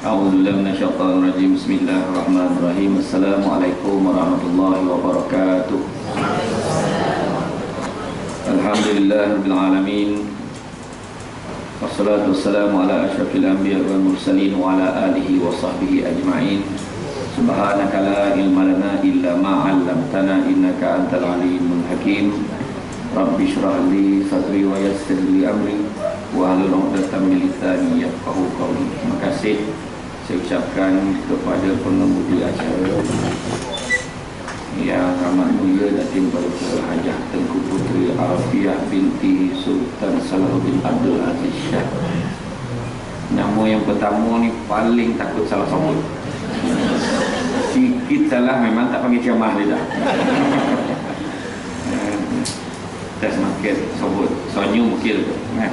A'udzubillahi minasyaitonirrajim. Bismillahirrahmanirrahim. Assalamualaikum warahmatullahi wabarakatuh. Alhamdulillahirabbil alamin. Wassalatu wassalamu ala asyrafil anbiya'i wal mursalin wa ala alihi wa sahbihi ajma'in. Subhanaka la ilma lana illa ma 'allamtana innaka antal alimul hakim. Rabbi shrah li sadri wa yassir li amri wa hlul 'uqdatam min lisani yafqahu qawli. Terima kasih saya ucapkan kepada pengemudi acara yang amat mulia Datin Baruka Hajah Tengku Puteri Arafiah binti Sultan Salahuddin Abdul Aziz Shah. Nama yang pertama ni paling takut salah sebut. Sikit salah memang tak panggil ceramah dia dah. Test market sebut Sonyu Mukil tu kan.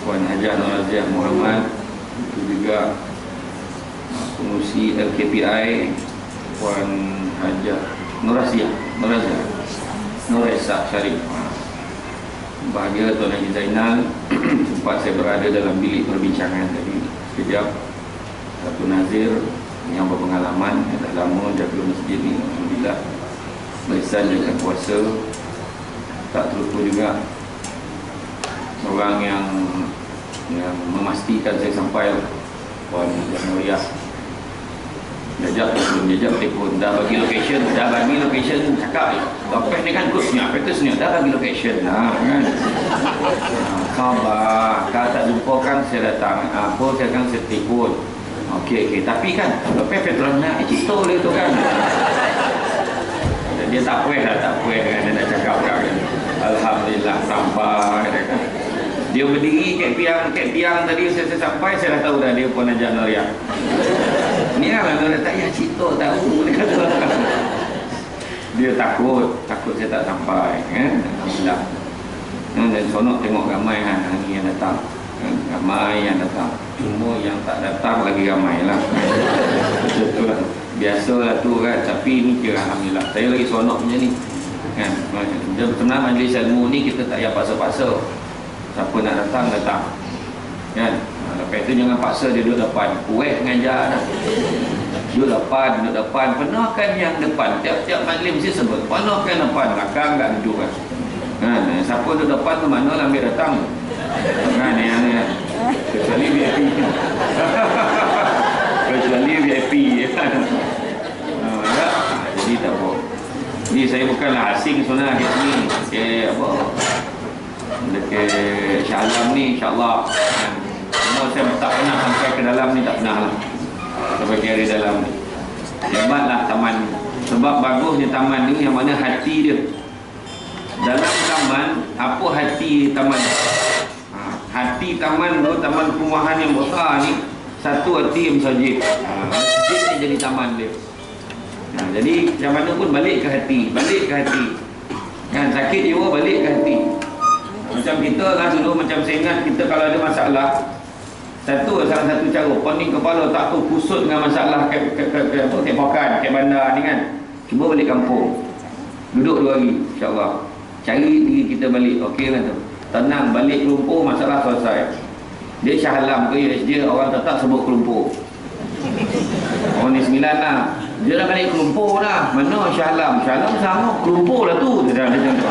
Puan Hajah Nur Aziah Muhammad, itu juga pengurusi LKPI Puan Hajah Nur Esa Syarif. Bahagia Tuan Haji Zainal, sempat saya berada dalam bilik perbincangan tadi sekejap. Satu Nazir yang berpengalaman, yang dah lama jaga masjid ni, alhamdulillah. Barisan jaga puasa. Tak terlupa juga orang yang memastikan saya sampai, Puan Nuriyah. Jajak sebelum jajak telefon, dah bagi location, cakap dompet ni kan kosnya, petusnya dah bagi location kan. Khabar, kalau tak jumpa kan saya datang, apa saya akan saya telefon. Okey, tapi kan dompet petrol nak cerita dia tu kan. Dia tak puas kan, dia nak cakap kan. Alhamdulillah sampai kan. Dia berdiri kat tiang tadi, saya sampai, saya dah tahu dah dia Puan Hajah Nuriyah. Ni lah dia tak payah cerita, tahu dia kata. Dia takut saya tak sampai kan. Alhamdulillah. Dan sonok tengok ramai hari yang datang. Ramai yang datang. Cuma yang tak datang lagi ramai lah. Betul lah. Biasalah tu kan. Tapi ni kira alhamdulillah. Saya lagi sonok macam ni kan. Pernah majlis ilmu ni kita tak payah paksa-paksa. Siapa nak datang kan. Lepas tu jangan paksa dia duduk depan. Kuih mengajar dah. Duduk depan. Penuhkan yang depan. Tiap-tiap majlis mesti sebut penuhkan depan. Belakang tak duduk kan. Siapa duduk depan tu mana lah ambil datang kan. Kecuali VIP. Kecuali VIP jadi tak apa. Ni saya bukanlah asing sebenarnya kat sini. Dekat Shah Alam ni insyaAllah semua saya tak pernah sampai ke dalam ni, tak pernah lah sampai ke area dalam ni. Hebatlah taman ni. Sebab bagusnya taman ni yang mana hati dia. Dalam taman, apa hati taman? Hati taman tu, taman perumahan yang besar ni, satu hati masjid. Masjid ni jadi taman dia. Jadi macam mana pun balik ke hati kan. Sakit jiwa balik ke hati. Macam kita kan dulu, macam saya ingat kita kalau ada masalah, salah satu cara pening kepala tak tahu kusut dengan masalah kat pokan, kat bandar ni kan, cuba balik kampung, duduk 2 hari insyaAllah, cari diri kita balik. Okey kan tu, tenang, balik Kelumpur, masalah selesai. Dia Shah Alam ke USJ, orang tetap sebut Kelumpur. Orang ni 9 lah, dia dah balik Kelumpur dah. Mana Shah Alam sama Kelumpur lah tu. Dia dah macam tu.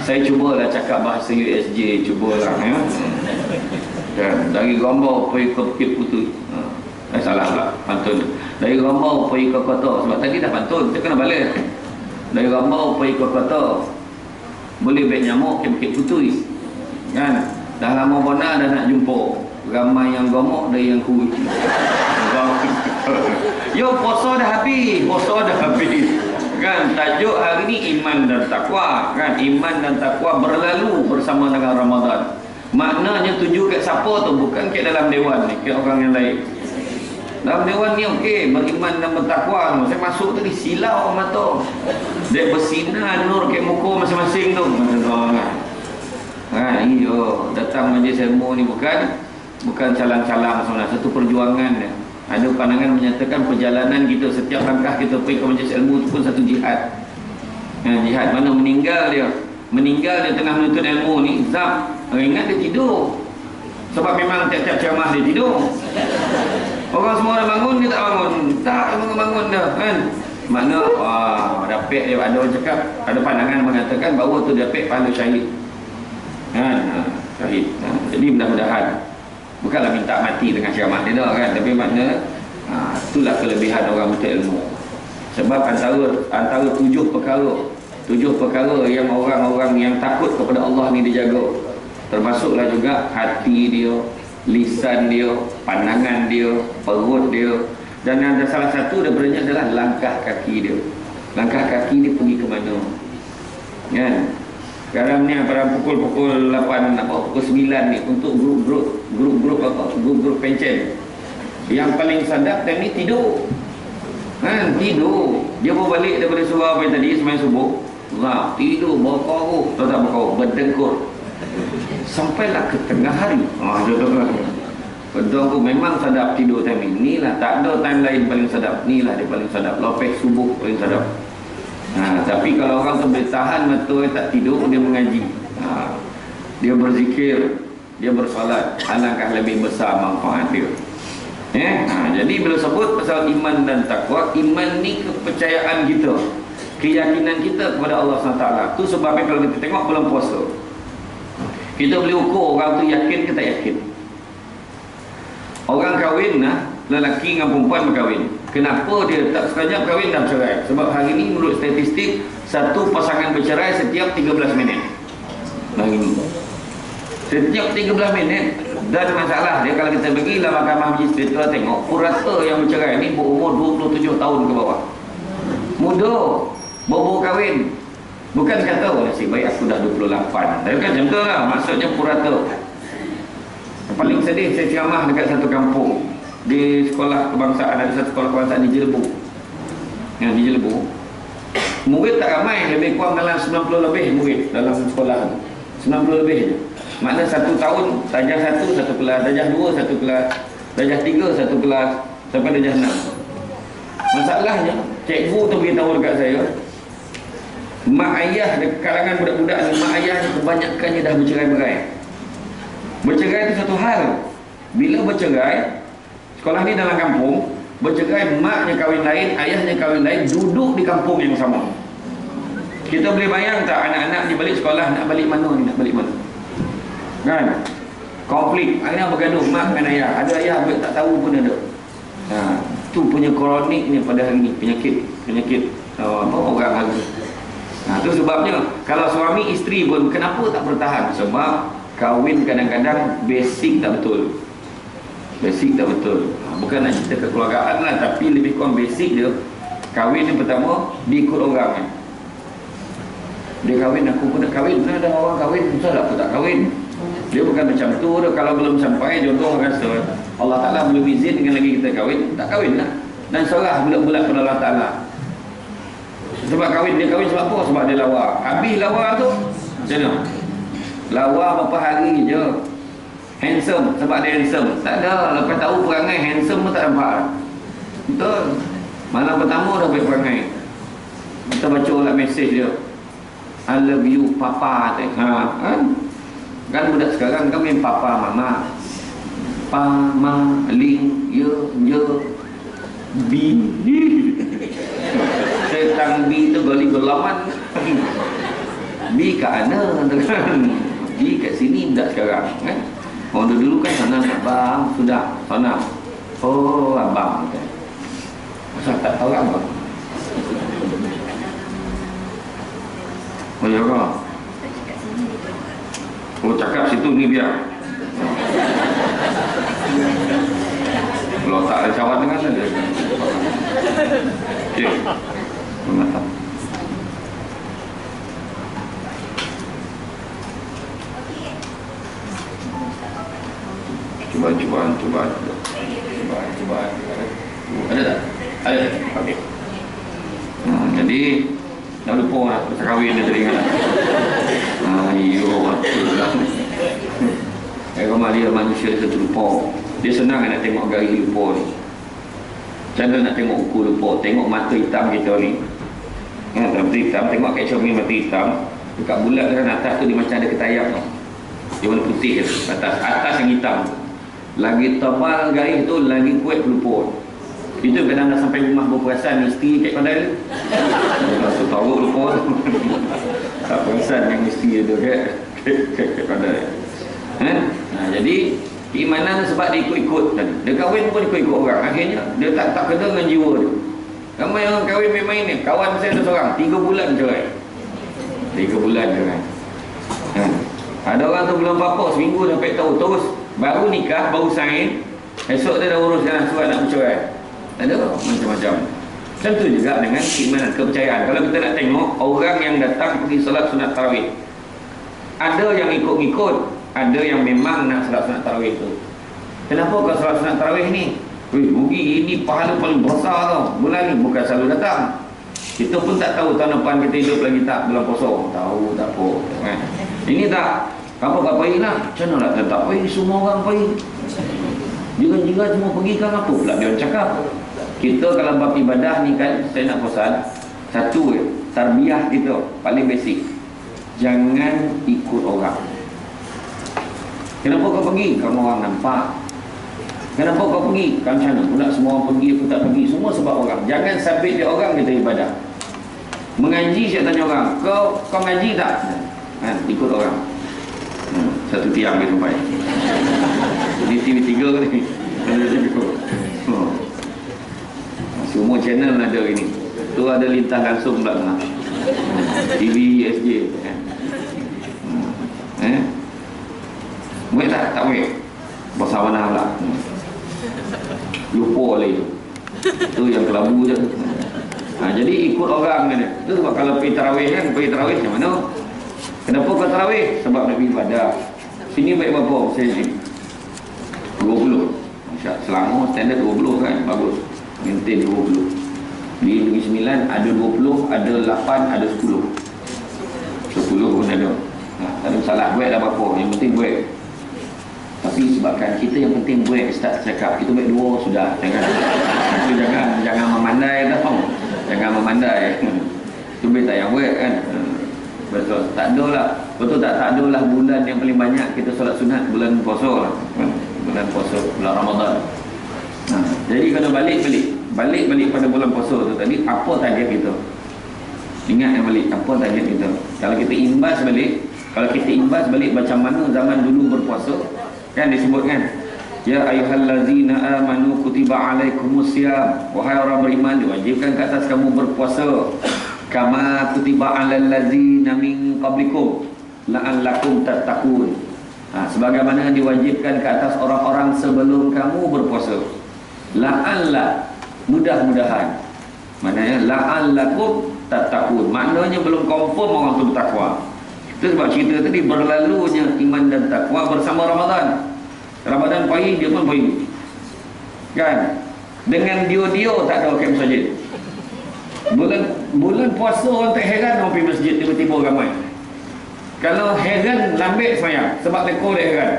Saya cubalah cakap bahasa USJ, cubalah dari gambar pergi ke Bukit Putih. Salah pula, pantun. Dari gambar pergi ke kota, sebab tadi dah pantun, kita kena balik. Dari gambar pergi ke kota, boleh baik nyamuk ke Bukit Putih kan. Dah lama benar dah nak jumpa. Ramai yang gemuk dan yang kuih. Yo, puasa dah habis kan. Tajuk hari ni iman dan takwa kan. Iman dan takwa berlalu bersama dengan Ramadan. Maknanya tuju kat siapa tu, bukan kat dalam dewan ni, kat orang yang lain. Dalam dewan ni okey, beriman dan bertakwa. Saya masuk tadi silau mata. Dia bersinar nur kat muka masing-masing tu. Iyo, datang majlis ilmu ni bukan calang-calang sebenarnya, satu perjuangan dia. Ada pandangan menyatakan perjalanan kita, setiap langkah kita pergi ke majlis ilmu itu pun satu jihad. Jihad mana meninggal dia, meninggal di tengah menuntut ilmu ni, zap, ingat dia tidur. Sebab memang tiap-tiap ceramah dia tidur. Orang semua dah bangun, dia tak bangun. Tak bangun-bangun dah kan. Makna dapet dia, ada orang cakap, ada pandangan mengatakan bahawa tu dapet pahala syahid kan, syahid. Jadi mudah-mudahan bukanlah minta mati dengan ceramah dia dah kan, tapi makna itulah kelebihan orang menuntut ilmu. Sebab antara tujuh perkara yang orang-orang yang takut kepada Allah ni dijaga, termasuklah juga hati dia, lisan dia, pandangan dia, perut dia, dan ada salah satu daripadanya adalah langkah kaki dia. Langkah kaki dia pergi ke mana kan. Sekarang ni pada pukul 8 pukul 9 ni, untuk grup pencen, yang paling sadap time ni tidur kan, tidur. Dia baru balik daripada surau pagi tadi semain subuh, tidur berkoruh, tak berkoruh, berdengkur sampailah ke tengah hari. Pedang tu memang sadap tidur time ni. Inilah, tak ada time lain paling sadap. Inilah dia paling sadap. Lepas subuh paling sadap. Tapi kalau orang tu boleh tahan betul tak tidur, dia mengaji, dia berzikir, dia bersolat, alangkah lebih besar manfaat dia. Jadi bila sebut pasal iman dan takwa, iman ni kepercayaan kita, keyakinan kita kepada Allah SWT. Tu sebabnya kalau kita tengok bulan puasa, kita boleh ukur orang tu yakin ke tak yakin. Orang kahwin, lelaki dengan perempuan berkahwin, kenapa dia tak sekejap kahwin dah bercerai? Sebab hari ni menurut statistik, satu pasangan bercerai setiap 13 minit hari ni, setiap 13 minit. Dan masalah dia, kalau kita pergi dalam Mahkamah Majlis, kita tengok purata yang bercerai ni berumur 27 tahun ke bawah, muda, baru kahwin. Bukan kata nasib baik aku dah 28, tapi kan macam tu lah, maksudnya purata. Paling sedih, saya ceramah dekat satu kampung di sekolah kebangsaan, ada satu sekolah kebangsaan di Jelebu. Di Jelebu, murid tak ramai, lebih kurang dalam 90 lebih murid dalam sekolah tu. 90 lebih je. Makna satu tahun, darjah 1 satu kelas, darjah 2 satu kelas, darjah 3 satu kelas, sampai darjah 6. Masalahnya, cikgu tu beritahu dekat saya, mak ayah di kalangan budak-budak ni, mak ayah ni kebanyakannya dah bercerai-berai. Bercerai itu satu hal. Bila bercerai, sekolah ni dalam kampung, bercerai, maknya kahwin lain, ayahnya kahwin lain, duduk di kampung yang sama. Kita boleh bayang tak anak-anak ni balik sekolah, nak balik mana ni, nak balik mana kan? Konflik, akhirnya bergaduh mak dengan ayah. Ada ayah tak tahu pun ada. Tu punya kroniknya pada hari ni, penyakit orang hari. Tu sebabnya kalau suami isteri pun kenapa tak bertahan? Sebab kahwin kadang-kadang basic tak betul. Bukan nak cerita kekeluargaan lah, tapi lebih kurang basic dia. Kahwin yang pertama diikut orang kan. Dia kahwin, aku pun nak kahwin. Mana ada orang kahwin, susah lah aku tak kahwin. Dia bukan macam tu. Kalau belum sampai jodoh rasa Allah Ta'ala belum izin dengan lagi kita kahwin, tak kahwin lah. Dan serah bulat-bulat pada Allah Ta'ala. Sebab kahwin, dia kahwin sebab apa? Sebab dia lawa. Habis lawa tu macam mana? Lawa berapa hari je. Handsome, sebab dia handsome. Tak ada, lepas tahu perangai handsome pun tak nampak. Betul. Malam pertama dah baik perangai. Kita baca lah mesej dia, I love you papa. Kan budak sekarang kan main papa mama, pa ma ling ye bi. Tentang bi tu gali gelaman. Bi kat mana kan? Bi kat sini budak sekarang kan. Orang dulu kan sana abang, sudah sana. Oh abang kan. Masa tak tahu abang. Oh ya kau. Oh cakap situ ni biar. Kalau tak ada cawan dengan saja. Okey. Mantap. Cuba. Ada tak? Ada. Okey. Jadi dah lupa lah pasal kahwin dia tadi kan. Ramai dia manusia dia terlupa. Dia senang nak tengok gari lupa ni. Macam mana nak tengok ukur lupa? Tengok mata hitam kita ni. Mata hitam, tengok kat cermin mata hitam. Dekat bulat kan atas tu dia macam ada ketayap tau. Dia warna putih je. Atas yang hitam. Lagi tebal garis tu lagi kuat pelupur. Itu kadang dah sampai rumah berperasan mesti kat pandai tu. Masuk tahu pelupur. Tak perasan yang mesti ada kat pandai. Jadi keimanan sebab dia ikut-ikut tadi. Dia kahwin pun ikut-ikut orang. Akhirnya dia tak kena dengan jiwa dia. Ramai orang kahwin main-main ni. Kawan saya ada seorang 3 bulan cerai. 3 bulan cerai. Ada orang tu belum apa-apa, seminggu sampai tahu terus baru nikah, baru sign. Esok dia dah urus jalan surat nak bercerai. Ada macam-macam. Tentu juga dengan keimanan, kepercayaan. Kalau kita nak tengok orang yang datang pergi solat sunat tarawih, ada yang ikut-ikut, ada yang memang nak solat sunat tarawih tu. Kenapa kau solat sunat tarawih ni? Rugi, ini pahala paling besar tau. Bulan ni bukan selalu datang. Kita pun tak tahu tahun depan kita hidup lagi tak bulan puasa. Tahu tak apa kan? Ini tak apa tak pergi lah. Macam mana nak tak pergi? Semua orang pergi. Jiran-jiran semua pergi kan apa pula dia cakap. Kita kalau bab ibadah ni kan, saya nak pesan satu je, tarbiyah kita paling basic. Jangan ikut orang. Kenapa kau pergi? Kalau orang nampak. Kenapa kau pergi? Kan macam mana? Pula semua orang pergi, aku tak pergi. Semua sebab orang. Jangan sabit dia orang kita ibadah. Mengaji saya tanya orang, kau ngaji tak? Ikut orang. Satu tiang dia sampai. Di TV3 ni. Semua channel ada ini. Tu ada lintang langsung pula tengah. TV SJ. Boleh tak? Tak boleh. Bahasa mana pula? Lupa lagi. Tu yang kelabu je. Jadi ikut orang kan. Tu sebab kalau pergi tarawih kan, pergi tarawih macam mana? Kenapa kau tarawih? Sebab nak pergi ibadah. Sini baik berapa? Saya sini 20. Selangor standard 20 kan? Bagus. Maintain 20. Di Negeri Sembilan ada 20, ada 8, ada 10. 10 pun ada. Tak ada masalah. Buat dah berapa? Yang penting buat. Tapi sebabkan kita yang penting buat, start cakap kita buat 2 sudah. Jangan memandai tau. Jangan memandai. Itu tak yang buat kan. Betul. Tak ada lah. Betul tak ada lah bulan yang paling banyak kita solat sunat bulan puasa lah. Bulan puasa, bulan Ramadan. Jadi kena balik pada bulan puasa tu tadi, apa target kita? Ingat yang balik, apa target kita? Kalau kita imbas balik macam mana zaman dulu berpuasa, kan disebut kan, ya ayyuhallazina amanu kutiba alaikumusiyam, wahai orang beriman diwajibkan ke atas kamu berpuasa, kama kutiba alal ladzina min qablikum la'allakum tattaqun. Sebagaimana diwajibkan ke atas orang-orang sebelum kamu berpuasa. La'alla, mudah-mudahan. Maknanya la'allakum tattaqun. Maknanya belum confirm orang tu bertakwa. Itu sebab cerita tadi berlalunya iman dan takwa bersama Ramadan. Ramadan pagi dia pun pagi. Kan? Dengan dia tak ada ke masjid. Bulan puasa orang tak heran orang pergi masjid tiba-tiba ramai. Kalau heran lambat semayang sebab lekor dia heran.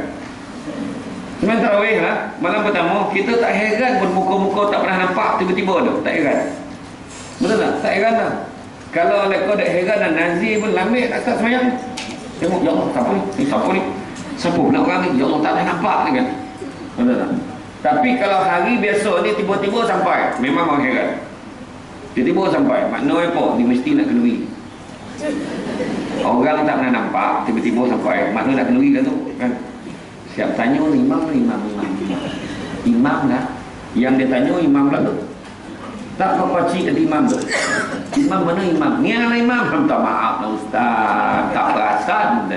Semain tarawih lah, malam pertama kita tak heran pun muka-muka tak pernah nampak tiba-tiba tu, tak heran. Betul tak? Tak heran lah. Kalau lekor dia heran dan nazir pun lambat tak start semayang. Tengok, ya Allah, siapa ni? Siapa ni? Siapa pula orang ni? Ya Allah, tak boleh nampak ni kan? Betul tak? Tapi kalau hari biasa ni tiba-tiba sampai, memang orang heran. Tiba-tiba sampai, maknanya apa? Dia mesti nak kenduri. Orang tak pernah nampak, tiba-tiba sampai, maknanya nak kenduri kan tu kan? Siap tanya imam lah. Yang dia tanya imam lah tu. Tak apa cik ada imam tu. Imam mana imam? Ni adalah imam. Minta maaf lah ustaz. Tak perasan.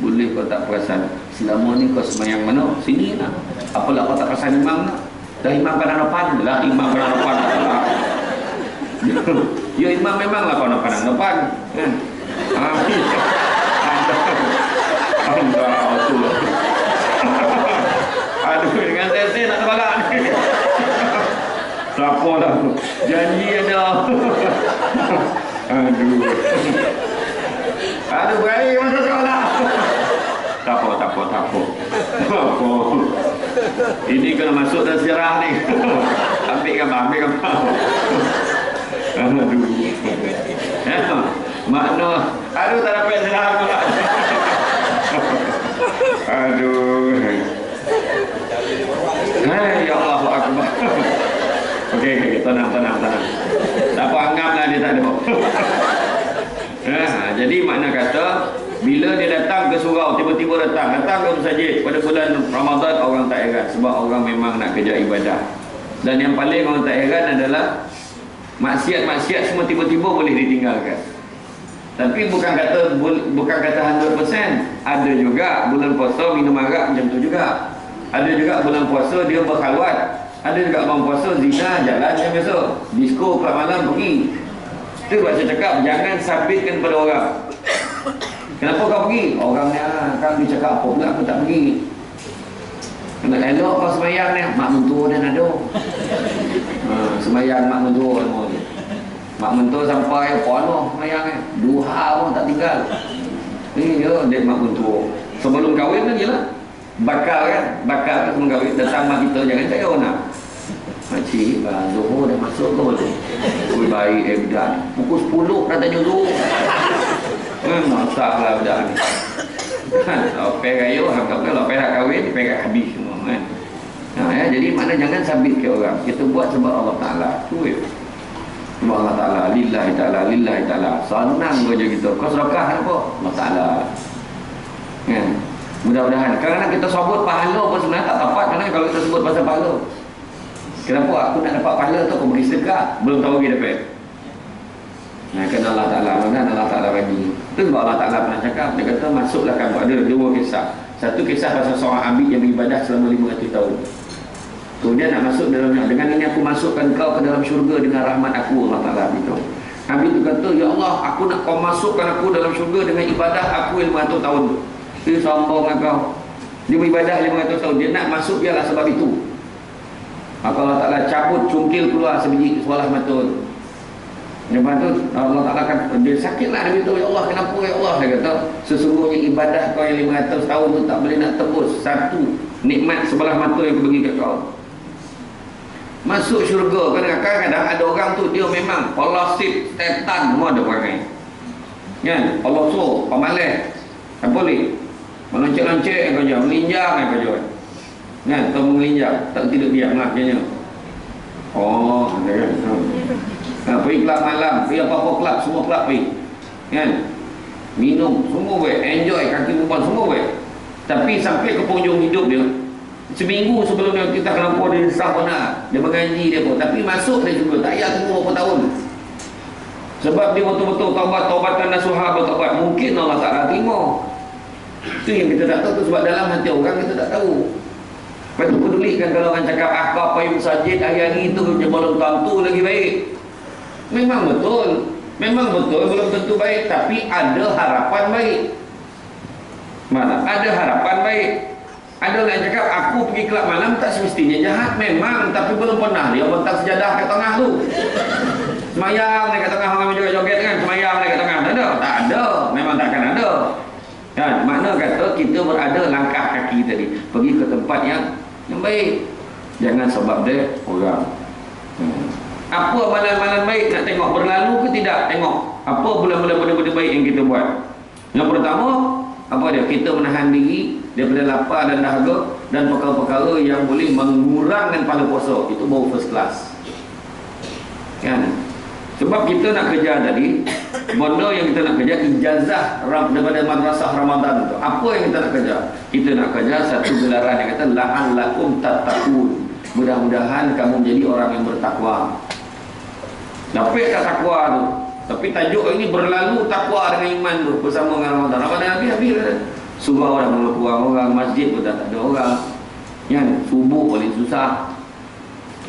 Boleh kau tak perasan. Selama ni kau semayang mana? Sini lah. Apalah kau tak perasan imam lah. Dah imam pandang depan. Lah imam pandang depan. Ya imam memang lah kau nak pandang depan. Alhamdulillah. Aduh, dengan saya nak terbalik ni. Siapa dah tu? Janji ada. Aduh, berani masuk sekolah. Tak apa. Ini kena masuk dalam sejarah ni. Ambil gambar. Aduh. Makna, aduh tak dapat salam pula. Aduh. Hai, ya Allahu Akbar. Okey, tenang. Tak apa, anggaplah dia tak ada. Jadi makna kata, bila dia datang ke surau, tiba-tiba datang ke masjid pada bulan Ramadan, orang tak heran sebab orang memang nak kerja ibadah. Dan yang paling orang tak heran adalah maksiat semua tiba-tiba boleh ditinggalkan. Tapi bukan kata 100%. Ada juga bulan puasa minum arak macam tu juga. Ada juga bulan puasa dia berkhalwat. Ada juga bulan puasa zina, jalan macam biasa. Disko kelab malam pergi. Itu sebab saya cakap jangan sabitkan pada orang. Kenapa kau pergi? Orang ni kan dia cakap apa pula aku tak pergi. Kena elok kau semayang ni. Mak mentua dan ada. Semayang mak mentua semua ni. Mak mentua sampai pono semayang ni. Duha pun tak tinggal. Ni dia mak mentua. Sebelum kahwin kan jelah. Bakar sebelum kahwin. Datang mak kita jangan cakap orang nak. Makcik, Zuhur dah masuk ke boleh? Ui baik budak ni. Pukul 10 dah tanya Zuhur. Masak lah budak ni. Lopeh raya, kalau lopeh nak kahwin, lopeh kat habis semua kan. Jadi makna jangan sabit ke orang. Kita buat sebab Allah Ta'ala. Tu ya. Sebab Allah Ta'ala. Lillahi ta'ala. Senang kerja kita. Kau sedekah apa? Allah Ta'ala. Kan? Mudah-mudahan. Kadang-kadang kita sebut pahala pun sebenarnya tak tepat. Kadang-kadang kalau kita sebut pasal pahala. Kenapa aku nak dapat pahala tu? Aku bagi sedekah. Belum tahu lagi dapat. Kan Allah Ta'ala. Mana Allah Ta'ala bagi. Itu sebab Allah Ta'ala pernah cakap. Dia kata masuklah kamu. Ada dua kisah. Satu kisah pasal seorang abid yang beribadah selama 500 tahun. Kemudian nak masuk dalamnya. Dengan ini aku masukkan kau ke dalam syurga dengan rahmat aku. Allah Ta'ala beritahu. Abid itu kata, ya Allah, aku nak kau masukkan aku dalam syurga dengan ibadah aku 500 tahun. Dia sombong kau. Dia beribadah 500 tahun. Dia nak masuk biarlah sebab itu. Maka Allah Ta'ala cabut cungkil keluar sebiji seolah matul. Lepas tu Allah Ta'ala kan dia sakitlah dia beritahu, ya Allah kenapa ya Allah? Dia kata sesungguhnya ibadah kau yang 500 tahun tu tak boleh nak tebus satu nikmat sebelah mata yang aku bagi kat kau. Masuk syurga. Kadang-kadang ada orang tu dia memang polosit, setan semua ada perangai. Kan? Allah suruh pemalas. Tak boleh. Meloncek-loncek kau jangan, melinjang kau jangan. Kan? Kau mengelinjang, tak tidak diam lah kayaknya. Oh, ada kan? Pergi kelab malam, pergi apa-apa kelab, semua kelab pergi. Kan? Minum, semua boleh. Enjoy, kaki perempuan, semua boleh. Tapi sampai ke penghujung hidup dia, seminggu sebelum dia kita kenapa dia sah benar, dia mengaji dia pun. Tapi masuk dia juga, tak payah tunggu berapa tahun. Sebab dia betul-betul taubatan nasuha bertaubat. Mungkin Allah Ta'ala terima. Itu yang kita tak tahu tu, sebab dalam hati orang kita tak tahu. Lepas tu pedulikan kalau orang cakap apa yang masjid hari-hari itu belum tentu lagi baik. Memang betul belum tentu baik, tapi ada harapan baik. Mana? Ada harapan baik. Ada orang yang cakap aku pergi kelab malam tak semestinya jahat. Memang, tapi belum pernah dia bentang sejadah kat tengah tu. Semayang kat tengah orang joget-joget kan, semayang kat tengah. Tak ada. Memang takkan ada. Kan? Makna kata kita berada langkah kaki tadi, pergi ke tempat yang baik. Jangan sebab dia orang. Apa amalan-amalan baik nak tengok berlalu ke tidak? Tengok apa bulan-bulan benda-benda baik yang kita buat. Yang pertama, apa dia? Kita menahan diri daripada lapar dan dahaga dan perkara-perkara yang boleh mengurangkan pahala puasa. Itu baru first class. Kan? Sebab kita nak kerja tadi, benda yang kita nak kerja ijazah daripada madrasah Ramadan tu. Apa yang kita nak kerja? Kita nak kerja satu gelaran yang kata la'allakum tattaqun. Mudah-mudahan kamu menjadi orang yang bertakwa. Dapat tak takwa tu? Tapi tajuk ini berlalu takwa dengan iman tu bersama dengan Ramadan. Ramadan habis surau dah mula kurang orang, masjid pun dah tak ada orang. Kan? Subuh paling susah.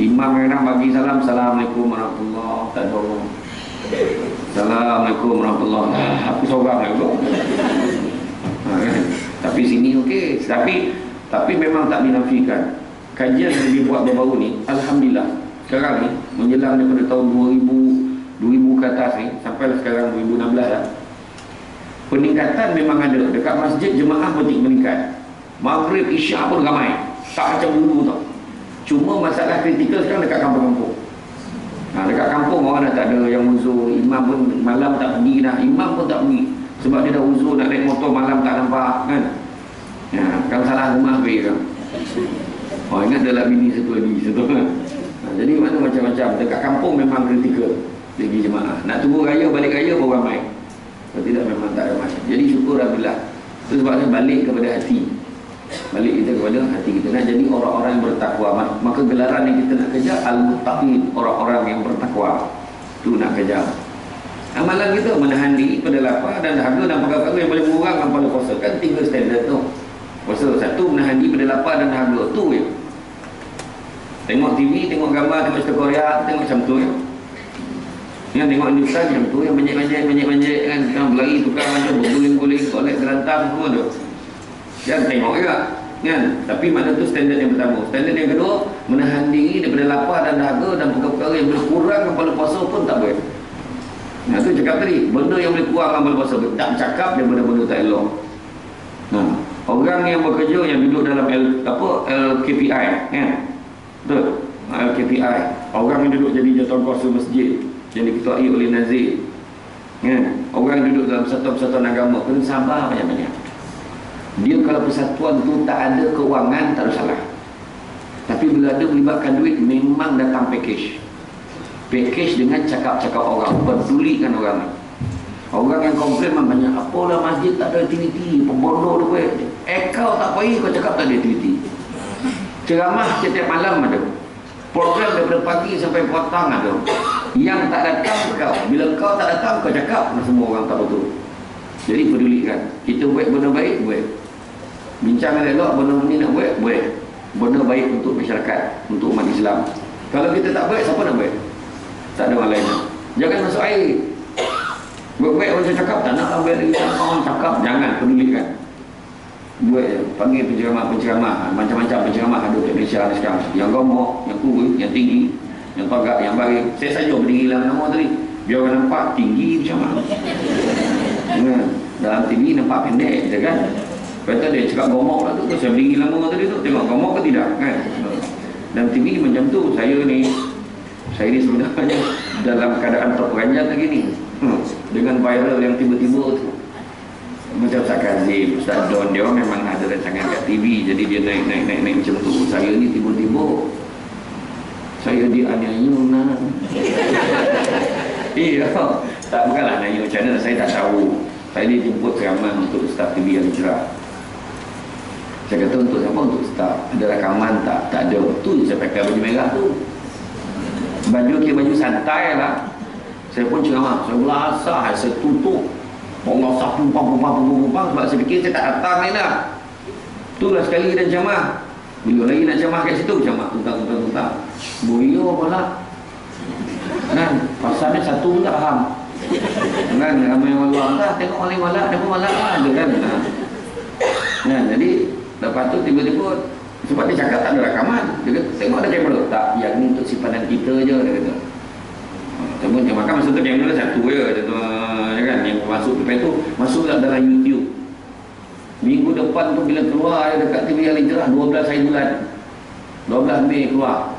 Imam kadang bagi salam, Assalamualaikum warahmatullahi wabarakatuh. Tak ada orang. Assalamualaikum warahmatullahi wabarakatuh. Tapi seorang lah tu. Kan? Tapi sini okey. Tapi memang tak dinafikan. Kajian yang dibuat baru-baru ni, alhamdulillah. Sekarang ni menjelang daripada tahun 2000 ke atas ni sampai sekarang 2016 lah. Peningkatan memang ada. Dekat masjid jemaah pun meningkat. Maghrib, Isyak pun ramai. Tak macam dulu tau. Cuma masalah kritikal sekarang dekat kampung-kampung. Dekat kampung orang dah tak ada yang uzur, imam pun malam tak pergi dah, imam pun tak pergi sebab dia dah uzur nak naik motor malam tak nampak kan. Kalau salah rumah pergi kan. Ingat dalam bini satu lagi satu kan. Jadi mana macam-macam dekat kampung memang kritikal pergi jemaah. Nak tunggu raya, balik raya baru ramai. Kalau tidak memang tak ramai. Jadi syukur Alhamdulillah. Itu sebabnya balik kepada hati. Balik kita kepada hati kita. Nak jadi orang-orang yang bertakwa. Maka gelaran yang kita nak kejar Al-Muttaqin, orang-orang yang bertakwa. Itu nak kejar. Amalan kita menahan diri pada lapar dan dahaga dan perkara-perkara yang boleh mengurangkan pada puasa. Kan 3 standard tu. Puasa 1 menahan diri pada lapar dan dahaga. Tu je. Tengok TV, tengok gambar, tengok cerita Korea, tengok macam tu ya. Yang tengok Hindustan macam tu, yang banyak-banyak kan, yang berlari tukar macam berguling-guling, tolak gelantam semua tu. Jangan tengok juga kan. Tapi mana tu standard yang pertama. Standard yang kedua, menahan diri daripada lapar dan dahaga dan perkara-perkara yang boleh kurang kepala puasa pun tak boleh. Tu cakap tadi, benda yang boleh kurang kepala puasa, tak cakap dia benda-benda tak elok. Orang yang bekerja yang duduk dalam LKPI kan. Betul. LKPI. Orang yang duduk jadi jatuh kuasa masjid yang diketuai oleh Nazir. Orang yang duduk dalam persatuan-persatuan agama kena sabar banyak-banyak. Dia kalau persatuan tu tak ada kewangan tak ada salah. Tapi bila ada melibatkan duit memang datang package. Package dengan cakap-cakap orang, pedulikan orang ni. Orang yang komplain memang banyak. Apalah masjid tak ada aktiviti, pembodoh tu buat. Kau tak payah kau cakap tak ada aktiviti. Ceramah setiap malam ada. Program daripada pagi sampai petang ada. Yang tak datang kau. Bila kau tak datang kau cakap semua orang tak betul. Jadi pedulikan. Kita buat benda baik, buat. Bincang elok benda ni nak buat. Benda baik untuk masyarakat, untuk umat Islam. Kalau kita tak buat, siapa nak buat? Tak ada orang lain. Jangan masuk air. Buat-buat orang cakap tak nak buat lagi. Orang cakap jangan pedulikan. Buat je. Panggil penceramah macam-macam penceramah ada di Malaysia ni sekarang. Yang gemuk, yang kurus, yang tinggi, yang tegak, yang baik. Saya saja berdiri dalam nama tadi biar orang nampak tinggi macam mana. Dalam TV nampak pendek je kan. Lepas tu dia cakap gemuk lah tu, saya berdiri lama tadi tu, tengok gemuk ke tidak kan. Dalam TV macam tu. Saya ni sebenarnya dalam keadaan terperanjat lagi ni dengan viral yang tiba-tiba tu. Macam Ustaz Kazim, Ustaz Don, dia orang memang ada rancangan kat TV. Jadi dia naik macam tu. Saya ni tiba-tiba saya dianiaya nah. Iya, tak bukanlah nanya channel, saya tak tahu. Saya dijemput ceramah untuk staf TV Al-Hijrah. Saya kata untuk siapa? Untuk staf. Ada rakaman tak? Tak ada. Tu saya pakai baju merah tu. Baju baju santai lah. Saya pun ceramah. Saya belasah, saya tutup. Allah sah pumpang sebab saya fikir saya tak datang ni lah. Itulah sekali dan ceramah. Bila lagi nak ceramah kat situ, ceramah tuntang. Boyo pula. Kan, pasalnya satu pun tak faham. Kan, ramai orang tak tengok orang lain malak, dia pun malak lah. Ada kan. Nah, jadi lepas tu tiba-tiba sebab dia cakap tak ada rakaman. Dia kata, tengok ada kamera. Tak, yang ni untuk simpanan kita je, dia kata. Teman dia makan masa tu dia mula satu je kan, yang masuk lepas tu masuk dalam YouTube. Minggu depan tu bila keluar dekat TV Al-Hijrah 12 hari bulan 12 Mei keluar.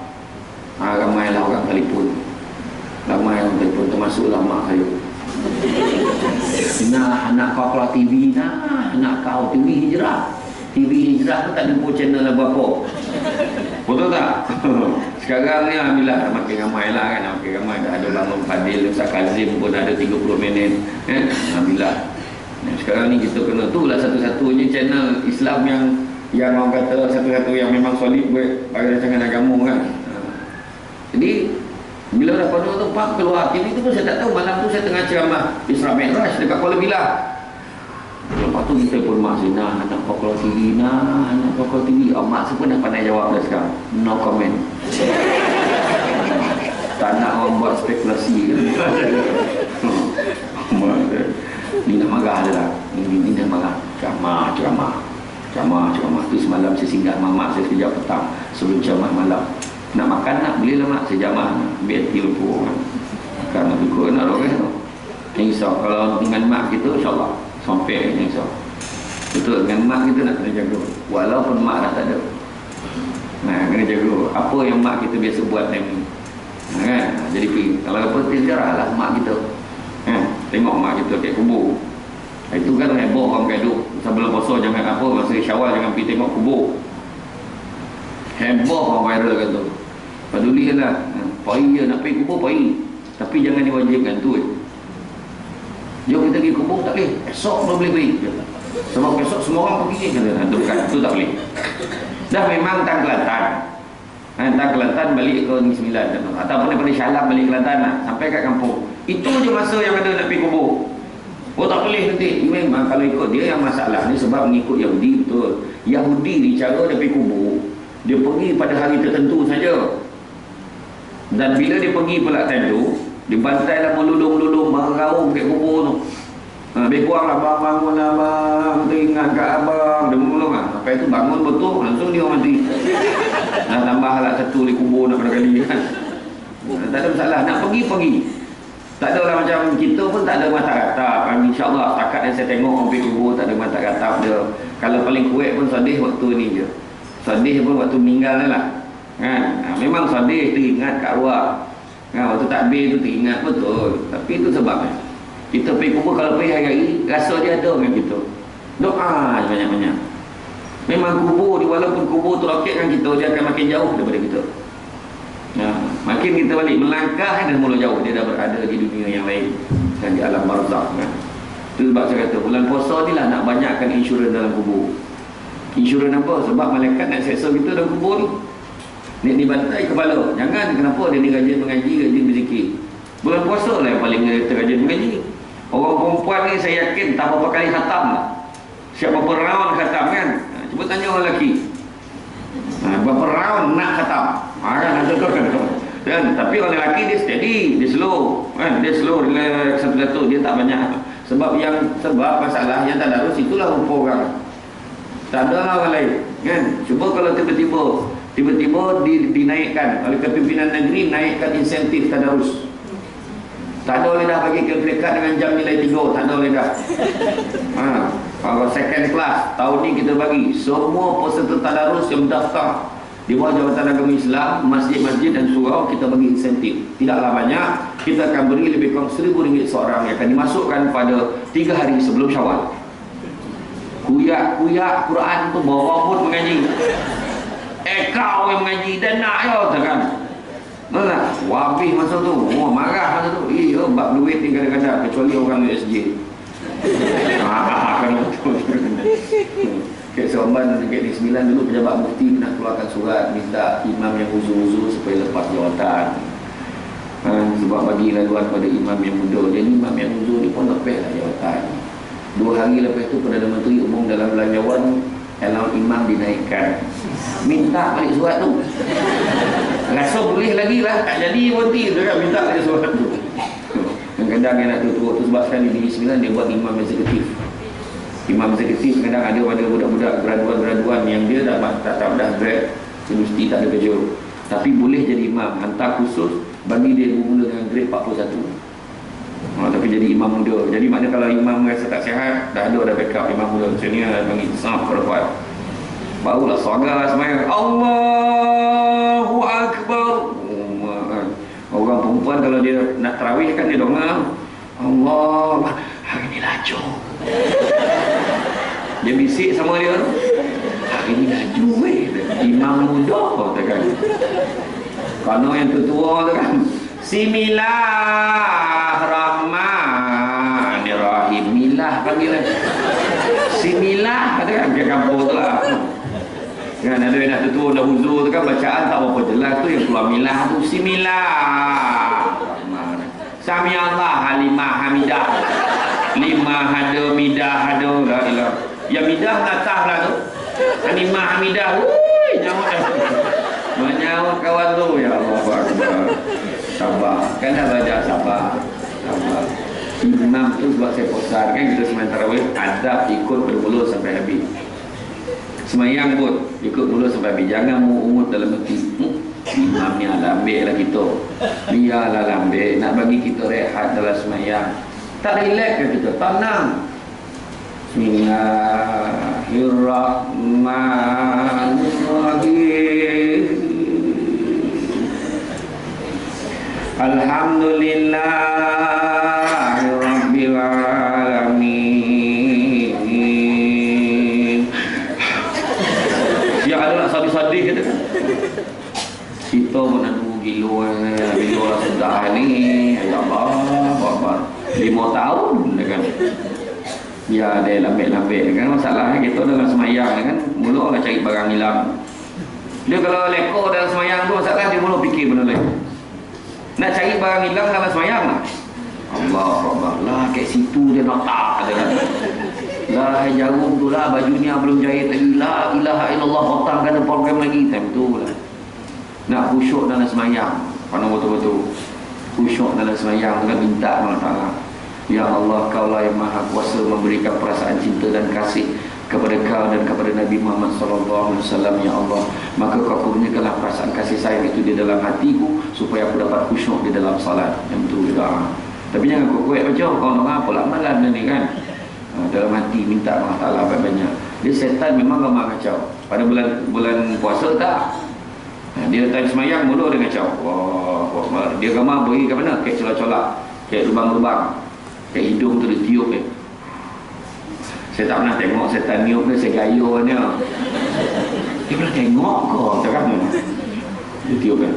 Ramailah orang telefon. Ramai orang telefon, termasuklah mak saya. Nah, anak kau keluar TV, nah, anak kau TV Hijrah. TV Hijrah tu tak ada channel lah berapa. Betul tak? Sekarang ni alhamdulillah makin ramai lah kan. Makin ramai dah ada Bang Fadil, Ustaz Kazim pun ada 30 minit kan? Alhamdulillah. Sekarang ni kita kena tu lah satu-satunya channel Islam yang orang kata satu-satu yang memang solid buat rancangan agama kan. Jadi bila dah pada tu Pak keluar TV tu pun saya tak tahu. Malam tu saya tengah ceramah Isra Mi'raj dekat Kuala Bilah. Lepas tu kita pun mak Zina, anak kau keluar TV, anak kau keluar TV. Mak saya pun dah pandai jawab dah sekarang. No comment. Tak nak orang buat spekulasi kan. Ni nak marah je lah. Ni dah marah. Ceramah tu semalam saya singgah mak saya sekejap petang sebelum ceramah malam. Nak makan nak, bolehlah mak, saya jamah biar tidur makan nak ikut nak roh kan. Insya kalau dengan mak kita insyaAllah sampai insya betul. Dengan mak kita nak kena jaga walaupun mak dah tak ada. Nah, kena jaga apa yang mak kita biasa buat time ni. kan? Jadi kalau apa sejarah lah mak kita, tengok mak kita kat kubur. Itu kan heboh orang gaduh sebelum puasa jangan apa, masa Syawal jangan pergi tengok kubur. Heboh orang viral kata. Pedulilah, pai je nak pergi kubur pai, tapi jangan diwajibkan tu. Jom kita pergi kubur tak boleh, esok baru boleh pergi. Sebab esok semua orang pergi kata, tu bukan, tu tak boleh. Dah memang tak Kelantan. Tak Kelantan balik ke Negeri Sembilan ataupun daripada Shah balik Kelantan lah, sampai kat kampung. Itu je masa yang ada nak pergi kubur. Oh tak boleh nanti. Memang kalau ikut dia yang masalah ni sebab mengikut Yahudi betul. Yahudi ni cara dia pergi kubur, dia pergi pada hari tertentu saja. Dan bila dia pergi pula time tu, dibantai lah melulung-lulung meraung kat kubur tu. Lebih kurang lah, abang bangun lah abang, kita ingat kat abang, dia melulung lah. Sampai tu bangun betul, langsung dia orang mati. Tambah lah satu di kubur nak pada kali kan. Tak ada masalah, nak pergi. Tak ada lah macam kita pun tak ada mata ratap. InsyaAllah setakat yang saya tengok orang pergi kubur tak ada mata ratap dia. Kalau paling kuat pun sedih waktu ni je. Sedih pun waktu meninggal lah kan. Memang sedih teringat kat arwah kan, waktu takbir tu teringat betul. Tapi itu sebabnya kita pergi kubur, kalau pergi hari-hari rasa dia ada dengan kita. Doa banyak-banyak. Memang kubur ni, walaupun kubur tu roket dengan kita, dia akan makin jauh daripada kita. Makin kita balik melangkah dan mula jauh, dia dah berada di dunia yang lain dan di alam barzakh kan. Itu sebab saya kata bulan puasa ni lah nak banyakkan insurans dalam kubur. Insurans apa? Sebab malaikat nak seksa kita dalam kubur ni. Ni dibantai kepala. Jangan kenapa dia ni rajin mengaji, rajin berzikir. Bulan puasa lah yang paling rajin mengaji. Orang perempuan ni saya yakin tak berapa kali khatam lah. Siapa berapa round khatam kan? Cuba tanya orang lelaki. Berapa round nak khatam? Kan ada kan. Dan tapi orang lelaki dia steady, dia slow kan, dia slow relax satu-satu, dia tak banyak. Sebab masalah yang tadarus itulah rupa orang. Tak ada lah orang lain kan. Cuba kalau tiba-tiba dinaikkan oleh kepimpinan negeri, naikkan insentif tadarus. Tak ada oleh dah bagi dekat dengan jam nilai 3, tak ada oleh dah. Kalau second class tahun ni kita bagi semua peserta tadarus yang mendaftar di bawah Jabatan Agama Islam, masjid-masjid dan surau, kita bagi insentif. Tidaklah banyak, kita akan beri lebih kurang RM1,000 seorang yang akan dimasukkan pada 3 hari sebelum Syawal. Kuyak Quran tu bawa pun mengaji. Kau yang mengaji dan nak ya kan. Mana? Wabih masa tu. Marah masa tu. Bab duit ni kadang-kadang kecuali orang USJ. Kan betul. Kat Seremban dekat Negeri Sembilan dulu pejabat mufti pernah keluarkan surat minta imam yang uzu-uzu supaya lepas jawatan. Sebab bagi laluan pada imam yang muda. Jadi imam yang uzu ni pun lepas lah jawatan. 2 hari lepas tu Perdana Menteri umum dalam belanjawan allow imam dinaikkan. Minta balik surat tu. Rasa boleh lagi lah, tak jadi berhenti tu kan, minta balik surat tu. Kadang-kadang yang nak tua-tua tu sebab sekali di Sembilan dia buat imam eksekutif. Imam eksekutif kadang ada budak-budak graduan yang dia dah grad universiti, tak ada kerja, tapi boleh jadi imam, hantar khusus bagi dia mula dengan grade 41. Tapi jadi imam muda. Jadi maknanya kalau imam rasa tak sihat, dah ada backup imam muda. Macam ni lah panggil saf perempuan. Barulah sagar semayang Allahu Akbar. Orang perempuan kalau dia nak tarawih kan dia dongeng Allah, hari ni laju. Dia bisik sama dia, hari ni laju imam muda kan. Kalau yang tua-tua tu kan Bismillahirrahmanirrahim. Milah panggilan. Similah kata kan ke kampung tu lah. Kan ada yang nak tua dah huzur tu kan bacaan tak berapa jelas tu yang keluar milah tu. Similah. Sami Allah halimah hamidah. 5 hada midah hada la ilah. Ya midah natah lah tu. Halimah hamidah. Wuih nyawa dah. Menyawa kawan tu ya Allah Akbar. Sabar. Kan dah belajar sabar. Imam tu sebab saya posar kan kita semayang tarawih adab ikut bermula sampai habis. Semayang pun ikut mula sampai habis. Jangan umut dalam hati. Imam ni lambai lah kita. Biarlah lambai. Nak bagi kita rehat dalam semayang. Tak relax kan kita. Tenang. Bismillahirrahmanirrahim. Alhamdulillahirabbil alamin. Yang ada nak sedih-sedih kata kan. Kita pun nak tunggu gila sudah ni. Ya Allah, Akbar. 5 tahun kan. Ya dia lambik-lambik kan. Masalahnya kita dalam semayang kan, mula nak cari barang hilang. Dia kalau lekor dalam semayang tu, masalah dia mula fikir benda lain. Nak cari barang hilang dalam semayang lah. Allah Akbar. Lah kat situ dia nak tak ada kan. Lah jarum tu lah, bajunya belum jahit lagi. La ilaha illallah, potong kena program lagi. Time tu lah nak khusyuk dalam semayang. Pandang betul-betul khusyuk dalam semayang dengan minta Allah Ta'ala. Ya Allah, Kau lah yang maha kuasa memberikan perasaan cinta dan kasih kepada Kau dan kepada Nabi Muhammad SAW. Ya Allah, maka Kau kurniakanlah perasaan kasih sayang itu di dalam hatiku, supaya aku dapat khusyuk di dalam salat. Yang itu doa. Tapi jangan kau kuat macam kau nak apa lah malam ni kan. Dalam hati minta Allah Ta'ala banyak-banyak. Dia setan memang gambar kacau. Pada bulan puasa tak, dia datang semayang mula dia kacau. Wah, dia gambar beri ke mana? Kayak colak-colak, kayak lubang-lubang, kayak hidung tu dia tiup ni. Saya tak pernah tengok setan niup ni, saya gayuh ni. Dia pernah tengok kau cakap ni. Dia tiup kan.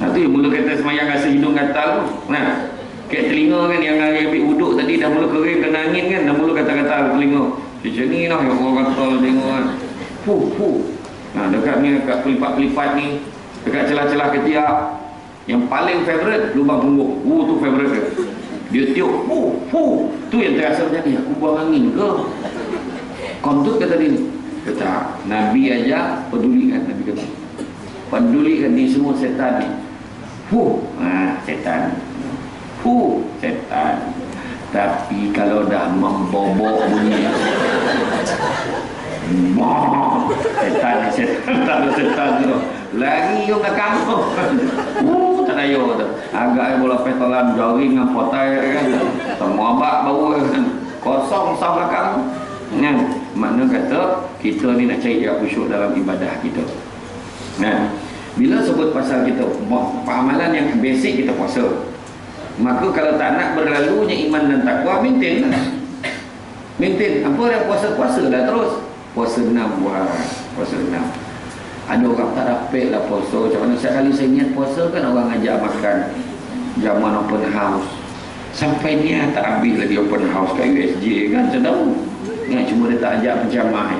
Nah tu mula kata semayang rasa hidung gatal tu. Nah, kayak telinga kan yang ambil wuduk tadi dah mula kering kena angin kan, dah mula kata-kata telinga. Macam ni lah yang orang kata telinga kan. Fuh. Nah, dekat ni, dekat pelipat-pelipat ni, dekat celah-celah ketiak, yang paling favourite lubang punggung. Tu favourite dia. Dia tiup, tu yang terasa macam ni. Aku buang angin ke? Kontut kata dia ni. Kata, Nabi aja pedulikan. Nabi kata, pedulikan ni semua setan ni. Setan. Setan. Tapi kalau dah membobok bunyi, setan tu lagi yang nak kamu tak ada yo tu agak bola petalan jogging dengan potai kan, semua abak bau kan, kosong sah belakang kan. Makna kata kita ni nak cari khusyuk dalam ibadah kita. Nah, bila sebut pasal kita amalan yang basic kita puasa, maka kalau tak nak berlalunya iman dan takwa, maintain lah. Maintain apa yang puasa dah terus. Puasa 6 buat, puasa 6. Ada orang tak dapat lah puasa. Macam mana sekali saya niat puasa kan, orang ajak makan zaman open house. Sampai niat tak habis lagi open house kat USJ kan, saya tahu. Cuma dia tak ajak penjamah ya.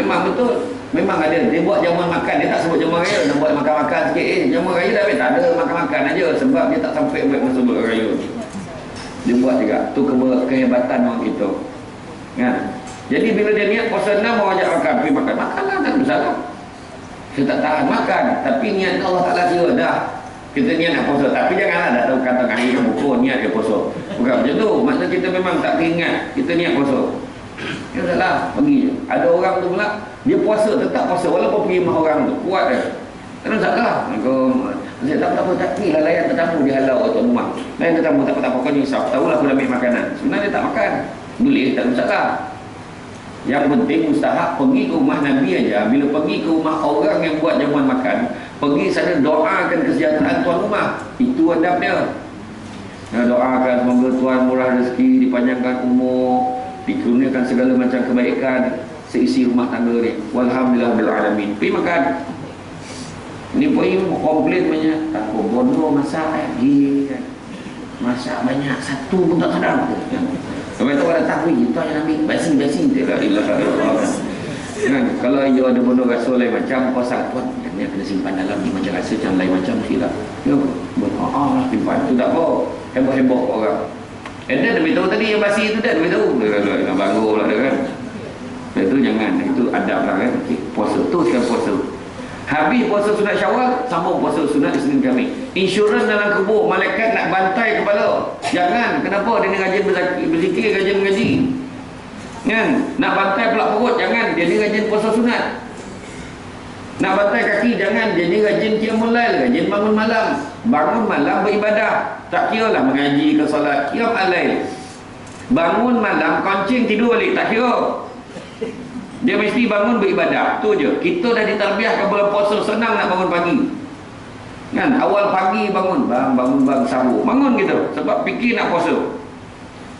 Memang betul. Memang ada. Dia buat jamuan makan, dia tak sebut jamuan raya. Dia buat makan-makan sikit. Jamuan raya dah tak ada, makan-makan aja. Sebab dia tak sampai buat masa raya. Dia buat juga. Tu kehebatan orang kita. Kan? Jadi bila dia niat puasa 6 orang ajak makan, pergi makan, makanlah, tak masalah. Saya tak tahan makan, tapi niat Allah Ta'ala kira dah. Kita niat nak puasa, tapi janganlah dah tahu kata hari kan buku niat dia puasa. Bukan macam tu. Maksudnya kita memang tak teringat kita niat puasa. Ya taklah, pergi je. Ada orang tu pula, dia puasa, tetap puasa walaupun pergi rumah orang tu, kuat dia. Tak masalah. Saya tak apa, tapi lah layan tetamu dihalau atau rumah. Layan tetamu tak apa-apa, kau nyisap. Tahulah aku dah ambil makanan. Sebenarnya tak makan. Boleh, tak masalah. Yang penting mustahak pergi ke rumah Nabi aja. Bila pergi ke rumah orang yang buat jamuan makan, pergi sana doakan kesejahteraan tuan rumah. Itu adab dia. Doakan semoga tuan murah rezeki, dipanjangkan umur, dikurniakan segala macam kebaikan seisi rumah tangga ni. Walhamdulillah bil alamin. Pergi makan. Ni pergi komplain banyak. Takut bodoh masak lagi kan. Masak banyak, satu pun tak sedap. Sampai tu ada tahu kita yang ambil basi-basi dia lah ilaha illallah. Kan kalau ia ada benda rasa lain macam kosak tuan, dia kena simpan dalam ni macam rasa macam lain macam silap. Ya, lah simpan tu tak apa. Heboh-heboh orang. Dia beritahu tadi yang basi tu dah beritahu. Dia bangun lah dia kan. Itu jangan, itu adab lah kan. Puasa tu sekarang puasa. Habis puasa sunat Syawal, sambung puasa sunat Isnin Khamis. Insurans dalam kubur, malaikat nak bantai kepala. Jangan, kenapa dia ni rajin berzikir, rajin mengaji. Kan? Nak bantai pula perut, jangan, dia ni rajin puasa sunat. Nak bantai kaki, jangan, dia ni rajin qiyamul lail, rajin bangun malam. Bangun malam beribadah. Tak kira lah mengaji ke solat, qiyamul lail. Bangun malam, koncing tidur balik, tak kira. Dia mesti bangun beribadah. Tu je. Kita dah ditarbiahkan bulan puasa, senang nak bangun pagi. Kan awal pagi bangun, bang sahur, bangun gitu sebab fikir nak puasa.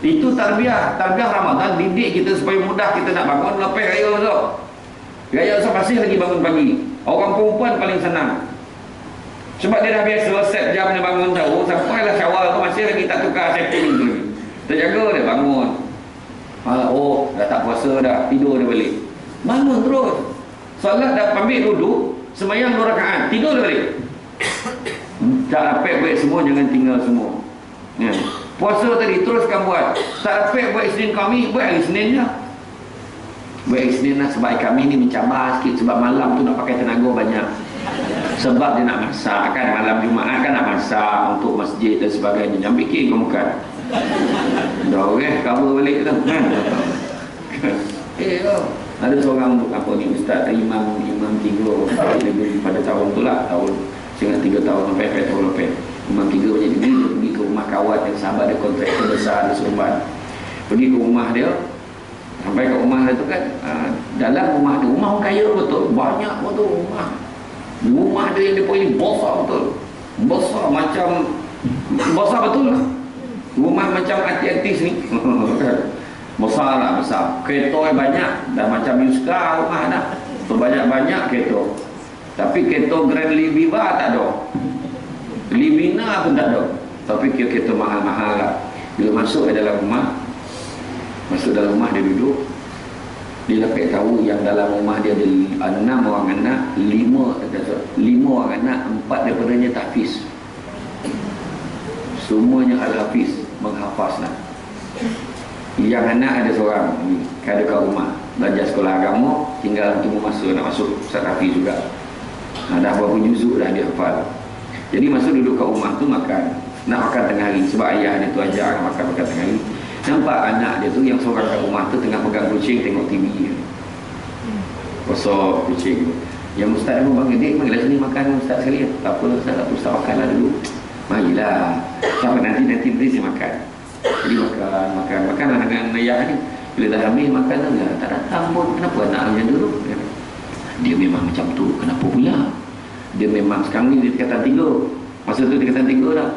Itu tarbiyah Ramadan, didik kita supaya mudah kita nak bangun lepas raya tu. Raya tu masih lagi bangun pagi. Orang perempuan paling senang. Sebab dia dah biasa set jam dia bangun sahur, sampailah Syawal tu masih lagi tak tukar setting tu. Terjaga dia bangun. Oh, dah tak puasa dah, tidur dia balik. Bangun terus. Solat dah ambil duduk, sembahyang 2 rakaat, tidur dia balik. Tak dapat buat semua, jangan tinggal semua. Ya. Puasa tadi teruskan buat. Tak dapat buat Isnin Khamis, buat hari Senin je. Buat hari Senin lah, sebab kami ni mencabar sikit. Sebab malam tu nak pakai tenaga banyak. Sebab dia nak masak kan, malam Jumaat kan nak masak untuk masjid dan sebagainya. Jangan fikir kau bukan. Dah cover balik tu kan. Ada seorang apa ni ustaz imam 3 lebih pada tahun tu lah, tahun sehingga 3 tahun sampai 4 tahun lepas. Imam 3 macam ni, dia pergi ke rumah kawan yang sahabat dia, kontraktor besar di Seremban. Pergi ke rumah dia, sampai ke rumah dia tu kan, dalam rumah dia, rumah orang kaya betul, banyak betul rumah dia yang dia punya besar betul, besar betul lah, rumah macam artis ni. besar kereta banyak, dah macam Yuska rumah dah, banyak kereta. Tapi kereta Grand Liviva tak ada, Livina pun tak ada. Tapi kereta mahal-mahal lah. Bila masuk ke dalam rumah, dia duduk, dia dapat tahu yang dalam rumah dia ada 6 orang anak, 5 orang anak, 4 daripadanya tahfiz. Semuanya al-hafiz, menghafaz lah. Yang anak ada seorang ada kat rumah, belajar sekolah agama, tinggal tunggu masa nak masuk Ustaz Hafiz juga. Dah berapa juzuk dah dia hafal. Jadi masa duduk kat rumah tu makan, nak makan tengah hari, sebab ayah dia tu ajar makan tengah hari. Nampak anak dia tu yang seorang kat rumah tu tengah pegang kucing tengok TV. Kosong kucing tu. Yang ustaz pun panggil, "Dik, marilah sini makan ustaz sekali." "Tak apa ustaz, tak apa ustaz, makanlah dulu." "Marilah. Sampai nanti beri saya makan." Jadi makanlah dengan ayah ni. Bila dah habis makan tu, tak datang pun. Kenapa anak macam tu? Dia memang macam tu. Kenapa pula? Dia memang sekarang ni dia tingkatan 3. Masa tu tingkatan 3 dah.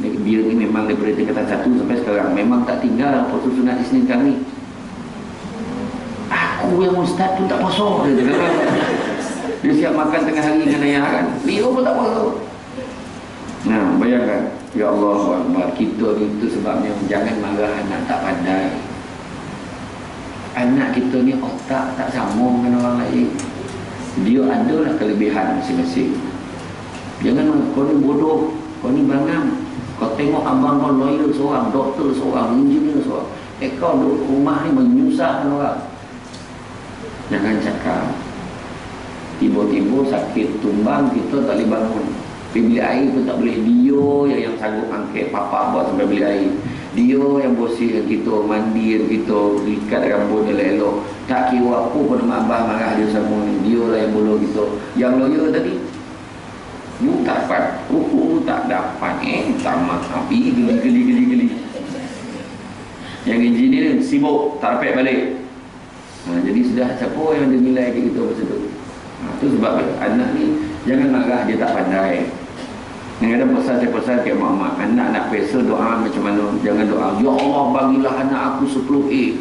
Dia ni memang daripada tingkatan 1 sampai sekarang memang tak tinggal puasa sunat Isnin kami. Aku yang ustaz pun tak puasa. Dia siap makan tengah hari dengan ayah kan. Dia pun tak puasa. Nah, bayangkan. Ya Allah Akbar. Kita itu sebabnya jangan marah anak tak pandai. Anak kita ni otak tak sama dengan orang lain. Dia adalah kelebihan masing-masing. Jangan kau ni bodoh, kau ni bangang. Kau tengok abang kau lawyer seorang, doktor seorang, engineer seorang. Kau duduk rumah ni menyusahkan orang. Jangan cakap. Tiba-tiba sakit tumbang, kita tak boleh bangun. Pergi beli air pun tak boleh. Dia yang sanggup angkat papa buat sampai beli air. Dia yang bersihkan kita, mandikan kita, ikat rambut dia elok. Tak kira apa pun mak abah marah dia semua ni. Dia lah yang bolo kita. Yang lawyer tadi, you tak dapat, tak dapat. Tak maaf, geli. Yang engineer ni sibuk, tak dapat balik. Jadi sudah siapa yang dia nilai kita masa tu. Itu sebab anak ni jangan marah dia tak pandai. Yang ada pesan ke mak-mak, anak nak pesa doa macam mana? Jangan doa, "Ya Allah bagilah anak aku 10A."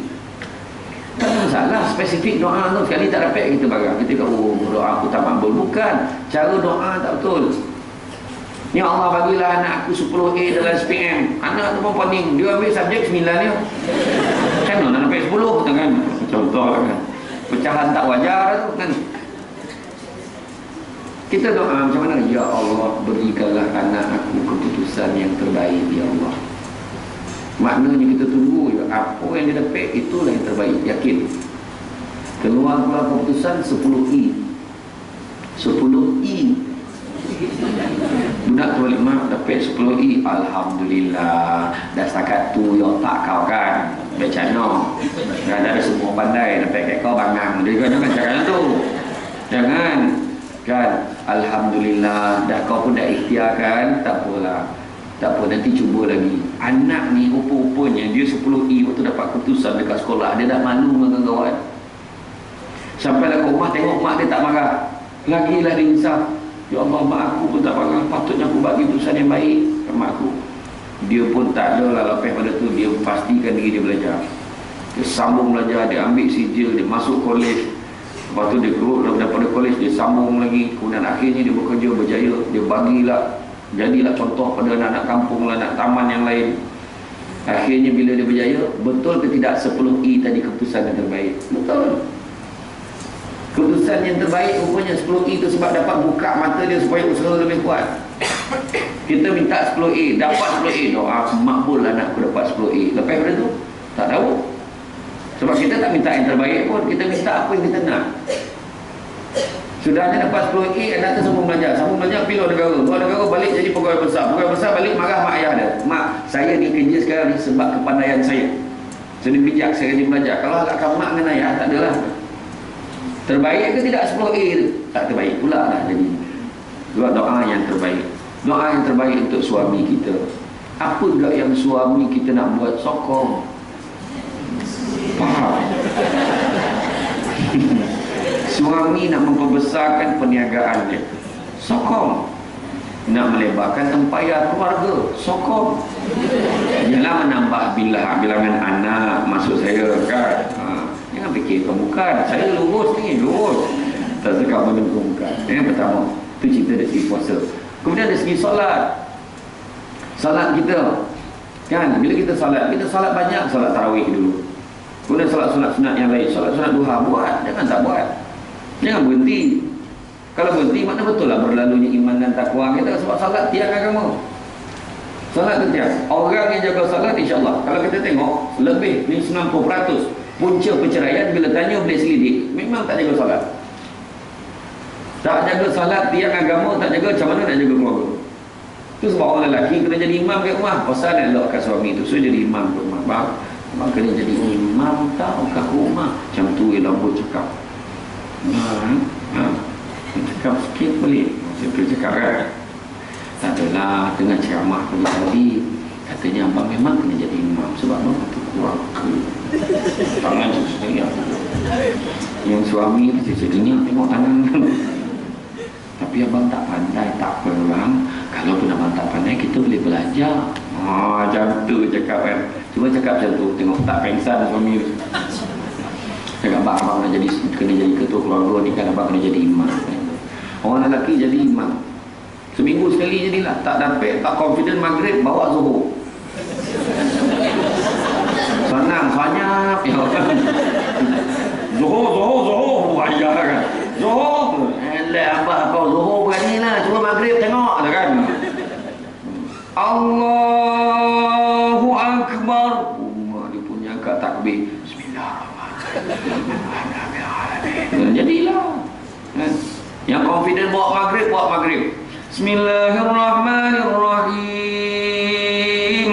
Tak ada masalah, spesifik doa tu. Sekali tak dapat kita barang, kita kata, "Oh, doa aku tak makbul." Bukan, cara doa tak betul. "Ya Allah bagilah anak aku 10A dalam SPM." Anak tu pun pening, dia ambil subjek 9 dia. Kan nak dapat 10 kan? Contoh lah kan. Pecahan tak wajar tu kan. Kita doa macam mana? "Ya Allah berikanlah anak aku keputusan yang terbaik ya Allah." Maknanya kita tunggu apa yang dia dapat itulah yang terbaik. Yakin keluar keputusan 10E 10E. Budak tu balik mak dapat 10E. Alhamdulillah. Dah setakat tu ya tak kau kan becano. Dah ada semua pandai dapat kat kau bangang. Dia jangan cakap tu. Jangan kan. Alhamdulillah dah kau pun dah ikhtiar kan. Tak apalah, tak apa, nanti cuba lagi. Anak ni rupa-rupanya dia 10E waktu dapat keputusan dekat sekolah, dia dah malu dengan kawan. Sampailah ke rumah tengok mak dia tak marah, lagilah dia insaf. Ya Allah, mak aku pun tak faham, patutnya aku bagi tulisan yang baik ke mak aku. Dia pun tak ada lah, lepas pada tu dia pastikan diri dia belajar. Dia sambung belajar, dia ambil sijil, dia masuk kolej. Lepas tu dia keluar daripada kolej, dia sambung lagi. Kemudian akhirnya dia bekerja berjaya. Dia bagilah, jadilah contoh pada anak-anak kampung lah, anak taman yang lain. Akhirnya bila dia berjaya, betul ke tidak 10E tadi keputusan yang terbaik? Betul. Keputusan yang terbaik rupanya 10E itu sebab dapat buka mata dia supaya usaha lebih kuat. Kita minta 10A, dapat 10A, doa makbul anakku dapat 10A. Lepas itu tak tahu. Sebab kita tak minta yang terbaik pun, kita minta apa yang kita nak. Sudahnya dapat 10A, anak tu sambung belajar. Sambung belajar, pergi luar negara. Luar negara balik jadi pegawai besar. Pegawai besar balik marah mak ayah dia. Mak, saya ni kerja sekarang ni sebab kepandaian saya. Saya ni bijak, saya rajin belajar. Kalau agakkan mak dengan ayah, tak adalah. Terbaik ke tidak 10A tu? Tak terbaik pula lah jadi. Buat doa yang terbaik. Doa yang terbaik untuk suami kita. Apa juga yang suami kita nak buat, sokong. Faham? Suami nak memperbesarkan perniagaan dia, sokong. Nak melebarkan tempayan keluarga, sokong. Ialah menambah bilangan anak, maksud saya kan. Jangan fikir bukan. Saya lurus ni, lurus. Tak cakap benda bukan. Yang pertama, itu cerita dari segi puasa. Kemudian dari segi solat. Solat kita, kan, bila kita solat banyak. Solat tarawih dulu. Kemudian solat-solat sunat yang lain. Solat-solat duha buat, jangan tak buat. Jangan berhenti. Kalau berhenti, makna betul lah berlalunya iman dan takwa kita. Sebab solat tiang agama. Solat itu tiang. Orang yang jaga solat, insyaAllah, kalau kita tengok, lebih ni 90% punca perceraian bila tanya boleh selidik, memang tak jaga solat. Tak jaga solat, tiang agama, tak jaga, macam mana nak jaga keluarga? Itu sebab orang lelaki kena jadi imam kat rumah. Pasal nak elokkan suami itu, so jadi imam kat rumah. Bang kena jadi imam tau kat rumah. Macam tu lambut cakap. Cakap sikit boleh. Saya cakap kan, tak adalah, tengah ceramah tadi katanya abang memang kena jadi imam sebab abang satu keluarga. Tangan sesuai yang suami sesuai tengok tangan. Tapi abang tak pandai, tak perang. Kalau pun abang tak pandai, kita boleh belajar. Macam tu cakap kan. Cuma cakap macam tu, tengok tak pengsan suami. Cakap abang nak kena jadi ketua keluarga ni kan, abang kena jadi imam. Orang lelaki jadi imam. Seminggu sekali jadilah. Tak dapat, tak confident maghrib, bawa zuhur. Senang, senyap. Ya kan? Zuhur. Ayah kan. Zuhur. Abah kau zuhur berani lah. Cuma maghrib tengok. Kan? Allahu Akbar. Dia punya angkat takbir. Bismillahirrahmanirrahim. Jadilah. Yang confident bawa maghrib. Bismillahirrahmanirrahim.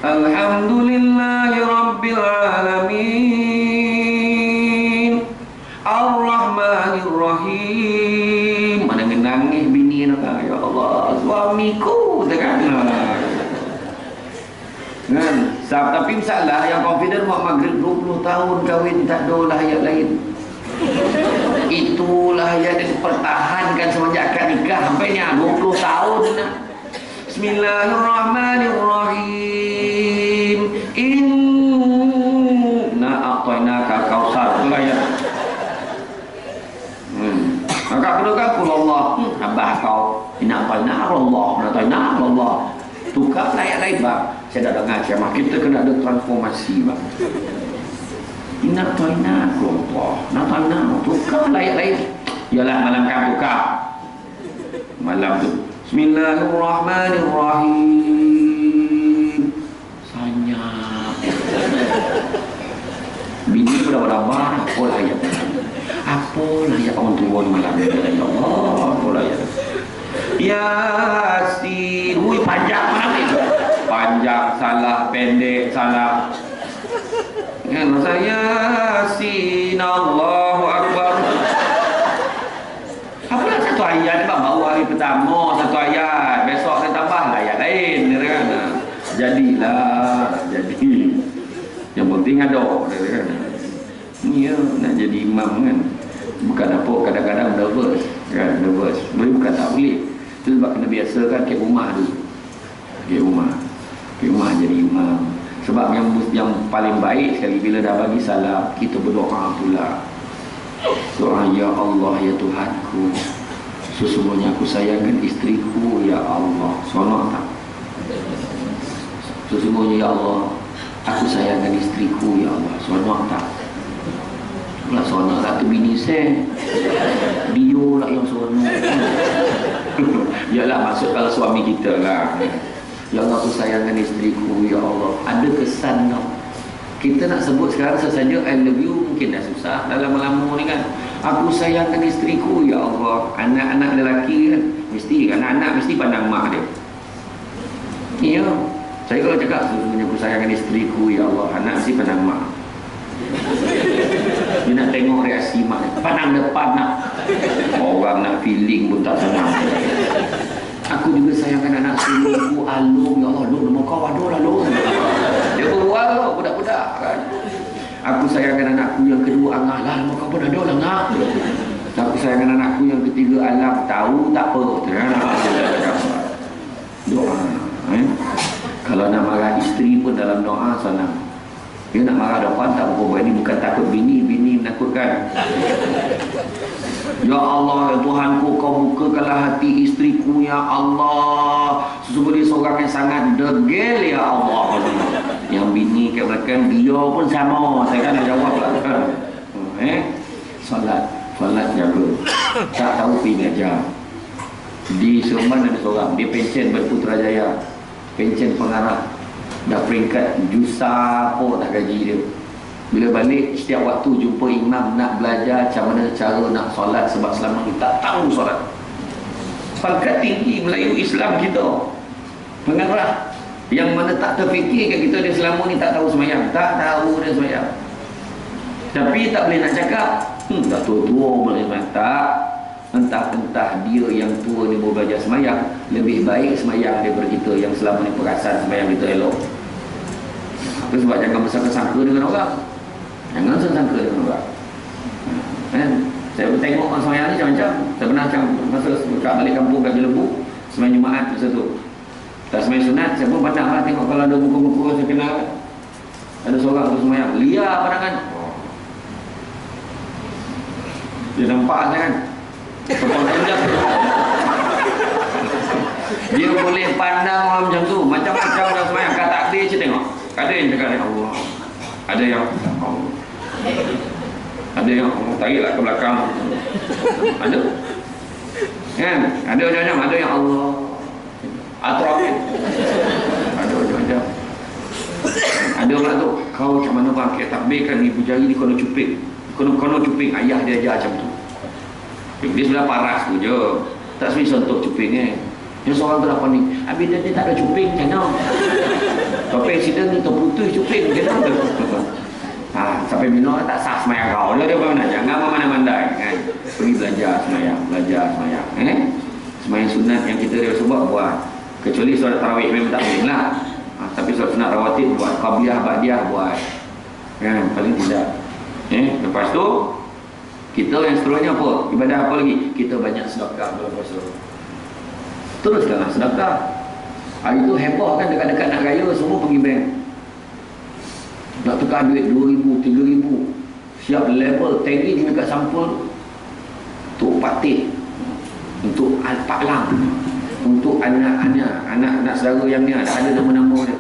Alhamdulillahi Rabbil Alamin. Ar-Rahmanirrahim. Mana nangis bini nak, ya Allah, suamiku tekan. Kan? Tapi masalah yang confident buat maghrib 20 tahun kahwin tak ada lah ayat lain. Itulah yang dipertahankan semenjak akad nikah sampai ni 20 tahun dah. Bismillahirrahmanirrahim. Inna a'tainaka kautsar. Itulah ya. Maka kedua kul Allah, abah kau. Inna a'tainaka Allah. Tukar ayat lain bang. Saya dah dengar ceramah, kita kena ada transformasi bang. Inna a'tainaka Allah. Tukar ayat lain. Yalah malam kan tukar. Malam tu Bismillahirrahmanirrahim. Sanyap. Bini pun dah berabah. Apalah ayat orang tua ni malam ni. Ya Allah, apalah ayat. Yasin. Ui, panjang malam ni. Panjang, salah, pendek, salah. Kan saya Yasin, Allahu Akbar. Apalah satu ayat bang, baru hari pertama satu ayat, besok saya tambah ayat lain, kan? Jadilah, jadi. Yang penting ada, kan? Ni nak jadi imam kan? Bukan apa, kadang-kadang nervous, kan? Nervous. Bukan tak Muslim. Itu sebab kena biasakan ke rumah dulu. Ke rumah jadi imam. Sebab yang paling baik sekali bila dah bagi salam, kita berdoa pula. Doa, ya Allah, ya Tuhanku, sesungguhnya aku sayangkan isteriku, ya Allah. Sonok tak? Sesungguhnya ya Allah, aku sayangkan isteriku, ya Allah. Sonok tak? Pula sonok tak tu bini saya. Dia lah yang sonok. Yalah, maksud kalau suami kita lah. Ya Allah, aku sayangkan isteriku, ya Allah. Ada kesan tau. Kita nak sebut sekarang saja I love you mungkin dah susah dalam lama ni kan. Aku sayangkan isteriku, ya Allah. Anak-anak lelaki kan mesti, anak-anak mesti pandang mak dia. Ya, saya kalau cakap sesungguhnya aku sayangkan isteriku, ya Allah, anak mesti pandang mak. Dia nak tengok reaksi mak dia. Pandang depan nak. Orang nak feeling pun tak senang. Aku juga sayangkan anak sulungku, Alung, ya Allah, Alung, nama kau aduh lah, Alung. Dia berbual lah, budak-budak kan. Aku sayangkan anakku yang kedua, Angah lah, nama kau pun aduh lah, Angah. Aku sayangkan anakku yang ketiga, Alam, tahu tak apa. Doa. Kalau nak marah isteri pun dalam doa senang. Dia nak marah depan tak apa, ini bukan takut bini menakutkan. Ya Allah, ya Tuhanku, kau bukakanlah hati isteriku, ya Allah. Sesungguhnya seorang yang sangat degil, ya Allah. Yang bini kat belakang, dia pun sama. Saya kan jawab lah kan. Solat jaga. Tak tahu pergi mengajar. Di Seremban ada seorang, dia pencen Berputrajaya, pencen pengarah. Dah peringkat jusa pun tak gaji dia. Bila balik setiap waktu jumpa imam nak belajar macam mana cara nak solat, sebab selama ni tak tahu solat. Pangkat tinggi Melayu Islam kita, pengarah yang mana tak terfikir kat kita dia selama ni tak tahu semayang, tak tahu dia semayang. Tapi tak boleh nak cakap tak tua-tua boleh semayang. Tak, entah-entah dia yang tua ni mau belajar semayang lebih baik semayang daripada kita yang selama ni perasan semayang kita elok. Itu sebab jangan bersangka-sangka dengan orang. Jangan sangka dengan orang. Saya tengok orang semayang ni macam-macam. Saya pernah masa dekat balik kampung kat Jelebu, semayang Jumaat masa tu. Tak semayang sunat, saya pun pandang lah, tengok kalau ada muka-muka saya kenal. Ada seorang tu semayang, liar pandangan. Dia nampak saya kan. Dia boleh pandang orang macam tu. Macam-macam orang semayang. Kat takbir je tengok. Ada yang cakap Allah, ada yang Allah, ada yang Allah tariklah ke belakang. Ada kan? Ada macam-macam. Ada yang Allah Atrafin. Ada macam-macam. Ada pula tu, kau macam mana bangkit takbir kan, ibu jari ni kono cuping, kono cuping. Ayah dia ajar macam tu. Dia sebelah paras tu je, tak semestinya sentuh cupingnya. Dia seorang tu apa ni, habis dia tak ada cuping macam mana. Sampai insiden ni terputus cuping macam mana. Sampai bila tak sah semayang kau lah dia mana. Jangan mana-mandai kan. Pergi belajar semayang. Semayang sunat yang kita dia sebab buat. Kecuali solat tarawih memang tak boleh lah. Tapi solat sunat rawatib buat, qabliyah ba'diyah buat kan, paling tidak. Lepas tu kita yang seterusnya apa? Ibadah apa lagi? Kita banyak sedekah bulan puasa. Teruskanlah sedekah. Hari tu heboh kan, dekat-dekat nak raya semua pergi bank. Nak tukar duit 2,000, 3,000. Siap level tagging dekat sampul. Untuk patik, untuk Pak Lang, untuk anak-anak saudara yang ni ada nama-nama dia.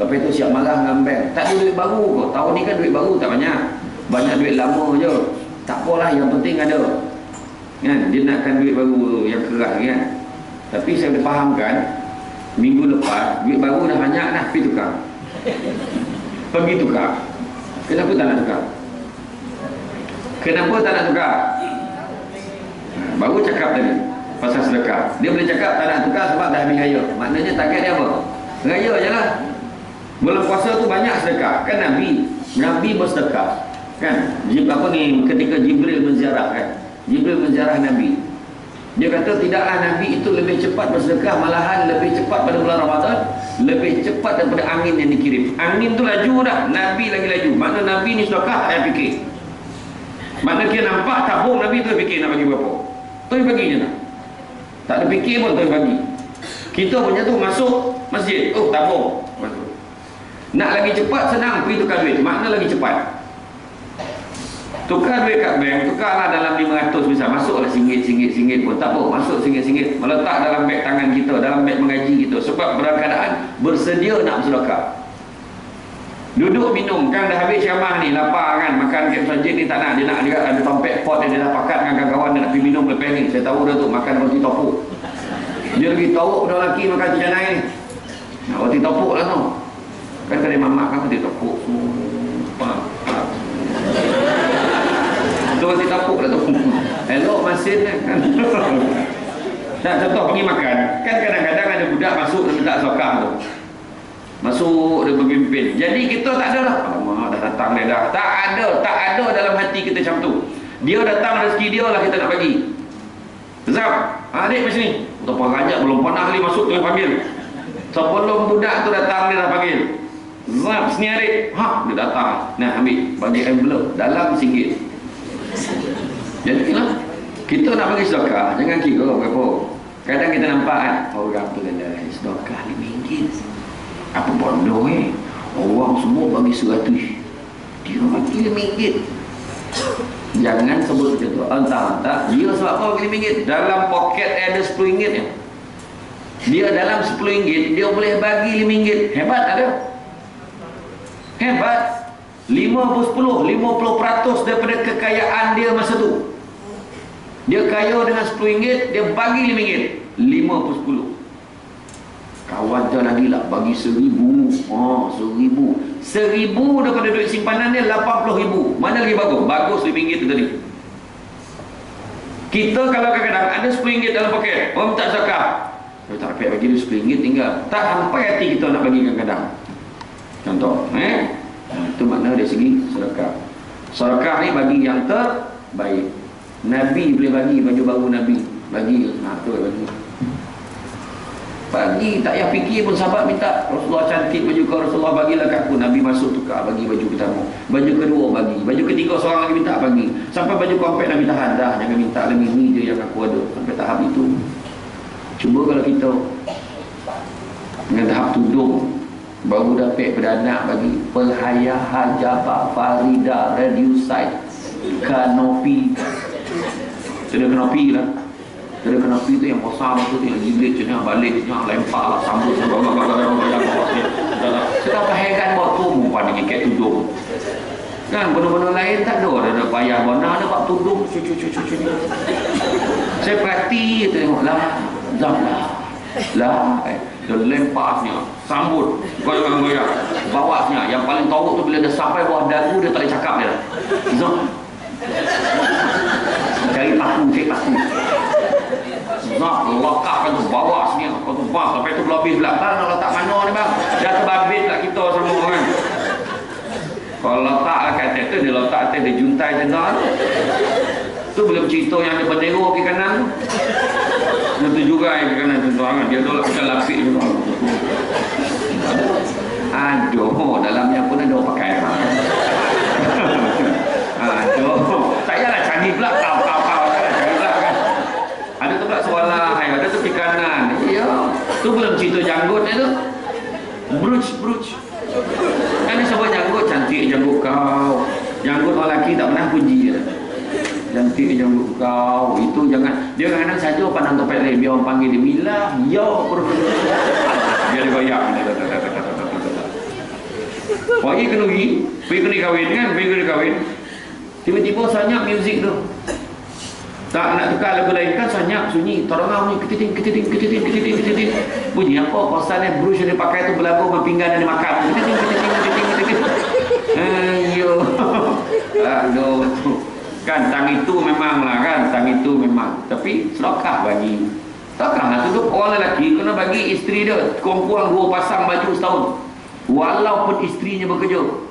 Lepas tu siap marah dengan bank. Tak ada duit baru kot. Tahun ni kan duit baru tak banyak. Banyak duit lama je. Tak apalah, yang penting ada. Kan? Dia nakkan duit baru yang keras kan. Tapi saya boleh fahamkan, minggu lepas duit baru dah banyak dah, pergi tukar. Pergi tukar. Kenapa tak nak tukar? Kenapa tak nak tukar? Baru cakap tadi pasal sedekah. Dia boleh cakap tak nak tukar sebab dah habis raya. Maknanya target dia apa? Raya je lah. Bulan puasa tu banyak sedekah. Kan Nabi bersedekah. Kan? Apa ni, ketika Jibril menziarah kan? Jibril menziarah Nabi. Dia kata tidaklah Nabi itu lebih cepat bersedekah, malahan lebih cepat pada bulan Ramadan, lebih cepat daripada angin yang dikirim. Angin tu laju dah, Nabi lagi laju. Makna Nabi ni sedekah tak payah fikir. Makna dia nampak tabung Nabi tu fikir nak bagi berapa. Tu dia bagi je lah. Tak ada fikir pun tuan bagi. Kita punya tu masuk masjid, oh tabung. Nak lagi cepat senang pergi tukar duit. Makna lagi cepat. Tukar duit kat bank, tukarlah dalam 500 misal, masuklah RM1 pun tak apa, masuk RM1 meletak dalam beg tangan kita, dalam beg mengaji kita, sebab berkeadaan bersedia nak bersedekah. Duduk minum kan, dah habis ceramah ni, lapar kan, makan kat masjid ni tak nak, dia nak juga ada tompek pot dia dah pakat dengan kawan-kawan, dia nak pergi minum lepas ni. Saya tahu dah tu makan roti topuk. Dia lagi tahu dah lelaki makan cincang air. Nah, roti topuk lah tu. Kan kedai mamak kan roti topuk. Tu roti topuk lah tu. Elok masin kan. Tak, contoh pergi makan. Kan kadang-kadang ada budak masuk dan minta sokah tu. Masuk dia berpimpin. Jadi kita tak ada lah. Alamak, dah datang dia dah. Tak ada dalam hati kita macam tu. Dia datang rezeki dia lah kita nak bagi. Zab, adik macam ni. Tuan Rajab belum pernah kali masuk tu panggil. Sebelum budak tu datang dia dah panggil. Zab, sini adik. Ha, dia datang. Nah, ambil bagi envelope dalam RM1. Jadi lah, kita nak bagi sedekah, jangan kira berapa. Kadang kita nampak kan, orang tu dah sedekah RM5. Apa bodoh orang semua bagi 100, dia bagi RM5. Jangan sebut macam tu. Entah dia sebab apa bagi RM5. Dalam poket ada RM10 ya. Dia dalam RM10 dia boleh bagi RM5. Hebat tak dia? Hebat. 50% daripada kekayaan dia masa tu. Dia kaya dengan RM10, dia bagi RM5. 50. Kawan dia lagi lah bagi RM1,000. RM1,000 daripada duit simpanan dia RM80,000. Mana lagi bagus? Bagus RM5 tu tadi. Kita kalau kadang-kadang ada RM10 dalam poket, orang minta zakah, dia tak dapat bagi dia RM10 tinggal. Tak sampai hati kita nak bagi kadang-kadang. Contoh, itu makna dari segi sedekah. Sedekah ni bagi yang terbaik. Nabi boleh bagi baju baru Nabi. Bagi, tu bagi. Bagi, tak payah fikir pun sahabat minta. Rasulullah cantik baju kau, Rasulullah bagilah kat aku. Nabi masuk tukar, bagi baju pertama. Baju kedua bagi. Baju ketiga seorang lagi minta bagi. Sampai baju kompet Nabi tahan dah. Jangan minta lagi, ni je yang aku ada. Sampai tahap itu. Cuba kalau kita dengan tahap tudung, baru dapat perdana bagi Pelhaya Hajabah Farida Radiusite Kanopi. Ada kanopi lah. Ada kanopi tu yang besar tu, yang jilid macam ni, balik macam lempar lah, sambut sekarang heran buat tu mumpah dengan ikat tudung kan. Benda-benda lain tak ada payah. Mana ada buat tudung cucu ni. Saya perhati tengok lah, zam lah dia lempasnya, sambut goyang-goyang bawahnya. Yang paling tahu tu bila dia sampai bawah dagu dia tak boleh cakap dia zam. Cari paku nak lekakkan tu bawa sini, kau tu bang sampai tu lebih pula. Bang nak letak mana ni bang? Dah terbabit lah kita semua kan. Kalau letak lah kat atas tu, dia letak atas, dia juntai tengah tu belum cerita yang ada bendera ke kanan tu. Itu juga yang ke kanan tu kan. Dia tolak kita lapik tu. Aduh, dalamnya pun ada pakai. Aduh, tak payahlah canggih pula kau ada tu pula suara, ada tu di kanan. Ya, tu belum cerita janggut tu. Bruch. Kan dia sebut janggut, cantik janggut kau. Janggut orang lelaki tak pernah puji dia. Cantik janggut kau. Itu jangan. Dia kadang-kadang saja pandang topek lain. Biar orang panggil dia Milah. Ya, dia ada goyak. Pergi kena kahwin kan. Tiba-tiba sanyak muzik tu. Tak nak tukar lagu lain kan, sanyak sunyi torongau ni ketiting. Bunyi apa pasalnya brush yang dia pakai tu berlagu berpinggan dan dia makan ketiting. Ayo. Aduh. Kan tang itu memang lah kan, tapi sedekah bagi. Takkan lah tu orang lelaki kena bagi isteri dia kumpulan 2 pasang baju setahun. Walaupun isterinya bekerja.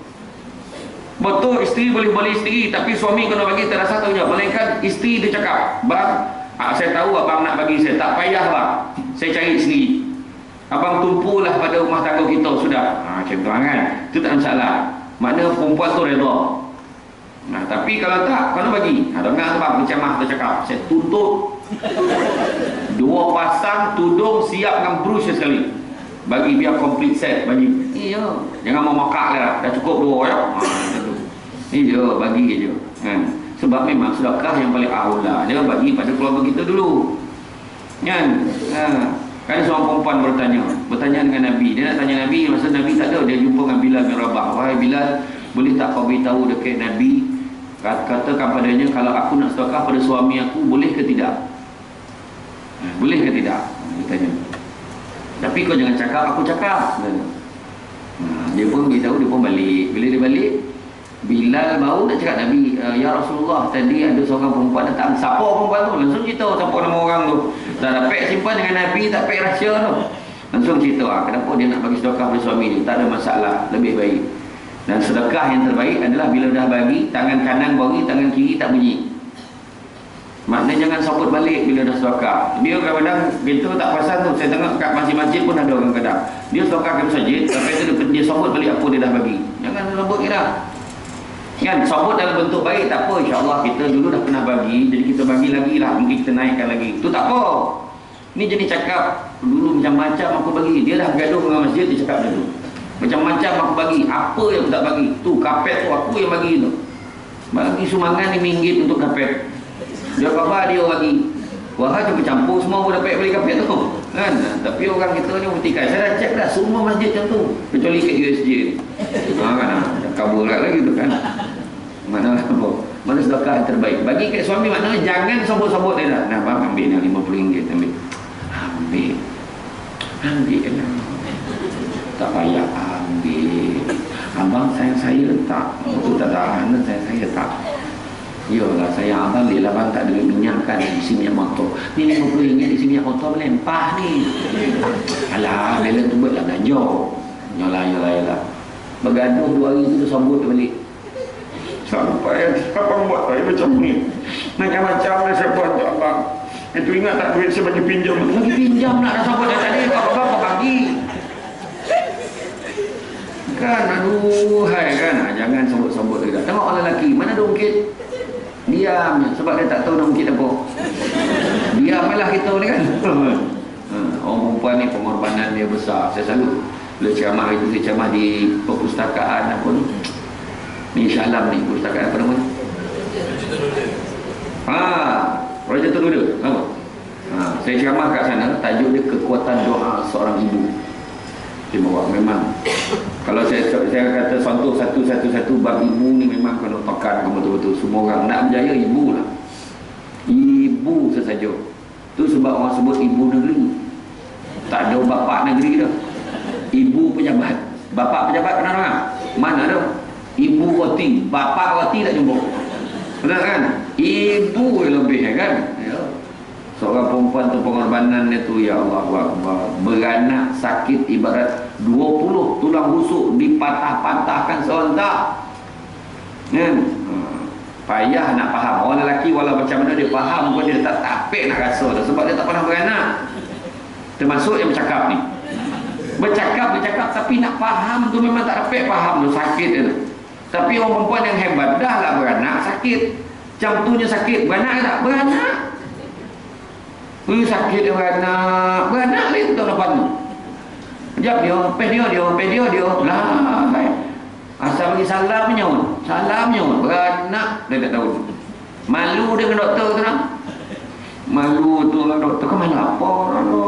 Betul isteri boleh beli isteri, tapi suami kena bagi tak ada satunya. Melainkan isteri dia cakap, bang, saya tahu abang nak bagi saya, tak payah bang, saya cari sendiri. Abang tumpulah pada rumah tangga kita sudah. Macam tu kan, itu tak masalah. Makna perempuan tu redha. Nah, tapi kalau tak, kena bagi. Dengar tu bang, pencamah tu cakap, saya tuntut 2 pasang tudung siap dengan brush sekali. Bagi biar complete set bagi. Iya. Jangan mau makak lah. Dah cukup 2 ya. Iya, bagi je. Kan? Sebab memang sedekah yang paling aula dia bagi pada keluarga kita dulu. Kan? Kan seorang perempuan bertanya dengan Nabi. Dia nak tanya Nabi, masa Nabi tak ada, dia jumpa dengan Bilal bin Rabah. Wahai Bilal, boleh tak kau beritahu dekat Nabi, katakan padanya kalau aku nak sedekah pada suami aku, boleh ke tidak? Boleh ke tidak? Dia tanya. Tapi kau jangan cakap, aku cakap. Dia pun beritahu, dia pun balik. Bila dia balik, Bilal baru nak cakap Nabi, ya Rasulullah, tadi ada seorang perempuan datang. Siapa perempuan tu? Langsung cerita siapa nama orang tu. Tak dapat simpan dengan Nabi, tak dapat rahsia tu. Langsung cerita, kenapa dia nak bagi sedekah pada suami dia. Tak ada masalah, lebih baik. Dan sedekah yang terbaik adalah bila dah bagi, tangan kanan bagi, tangan kiri tak bunyi. Maknanya jangan sambut balik bila dah sedekah. Dia kadang-kadang pintu tak pasang tu. Saya tengok kat masjid-masjid pun ada orang kadang. Dia sedekah ke masjid, tapi dia sambut balik apa dia dah bagi. Jangan sambut kira. Kan sambut dalam bentuk baik tak apa, insya-Allah kita dulu dah pernah bagi, jadi kita bagi lagi lah, mungkin kita naikkan lagi. Tu tak apa. Ni jadi cakap dulu macam-macam aku bagi. Dia dah gaduh dengan masjid, dia cakap dulu. Macam-macam aku bagi, apa yang aku tak bagi? Tu kapet tu aku yang bagi tu. Bagi sumbangan RM5 untuk kapet. Dia khabar dia bagi. Wah, tu bercampur semua pun dapat beli kapet tu. Kan? Tapi orang kita ni buktikan. Saya dah cek dah semua masjid macam tu. Kecuali kat USJ. Kan? Kabur lagi tu kan. Mana apa? Mana sedekah yang terbaik? Bagi kat suami maknanya jangan sambut-sambut dia dah. Nah, bang ambil ni RM50 ambil. Ambil lah. Tak payah ambil. Abang sayang saya tak. Itu tak tahan saya tak. Yalah sayang abang dia lah bang tak ada minyak kan. Isi minyak motor. Ni RM50 isi minyak motor melempah ni. Alah, bela tu buatlah belanja. Yalah. Bergaduh 2 hari tu dia sambut dia balik. Sampai abang buat saya macam ni. Macam-macam lah saya buat untuk abang. Itu ingat tak duit saya bagi pinjam. Bagi pinjam nak dah sambut dah tadi. Abang bagi. Kan aduh hai kan. Jangan sambut-sambut dia. Tengok orang lelaki. Mana ada ungkit? Diam. Sebab dia tak tahu nak ungkit apa. Diamlah kita ni kan. Orang perempuan ni pengorbanan dia besar. Saya salut. Bila ceramah itu dia ceramah di perpustakaan apa tu ni Syalam ni perpustakaan apa nama Raja Teruda apa saya ceramah kat sana tajuk dia kekuatan doa seorang ibu. Dia bawa memang kalau saya kata contoh satu bab ibu ni memang kena tekan betul-betul semua orang nak berjaya ibu lah, ibu sesaja tu sebab orang sebut ibu negeri, tak ada bapa negeri dah. Ibu pejabat, bapa pejabat kenal orang? Mana ada? Ibu roti, bapa roti tak jumpa. Betul kan? Ibu lebih kan? Ya. Seorang perempuan tu pengorbanannya tu ya Allah Akbar. Beranak sakit ibarat 20 tulang rusuk dipatah-patahkan serentak. Kan? Payah nak faham. Orang lelaki walau macam mana dia faham pun dia tak tapik nak rasa sebab dia tak pernah beranak. Termasuk yang bercakap ni. Bercakap tapi nak faham tu memang tak dapat faham tu, sakit dia tu. Tapi orang perempuan yang hebat dah lah beranak sakit. Macam tu je sakit, beranak tak? Beranak. Sakit dia beranak dia tu tak dapat tu. Sekejap dia lah. Asal bagi salam nyawa. Beranak dia tak tahu. Malu dengan doktor tu nak. Malu tu dengan doktor kan malu apa tu.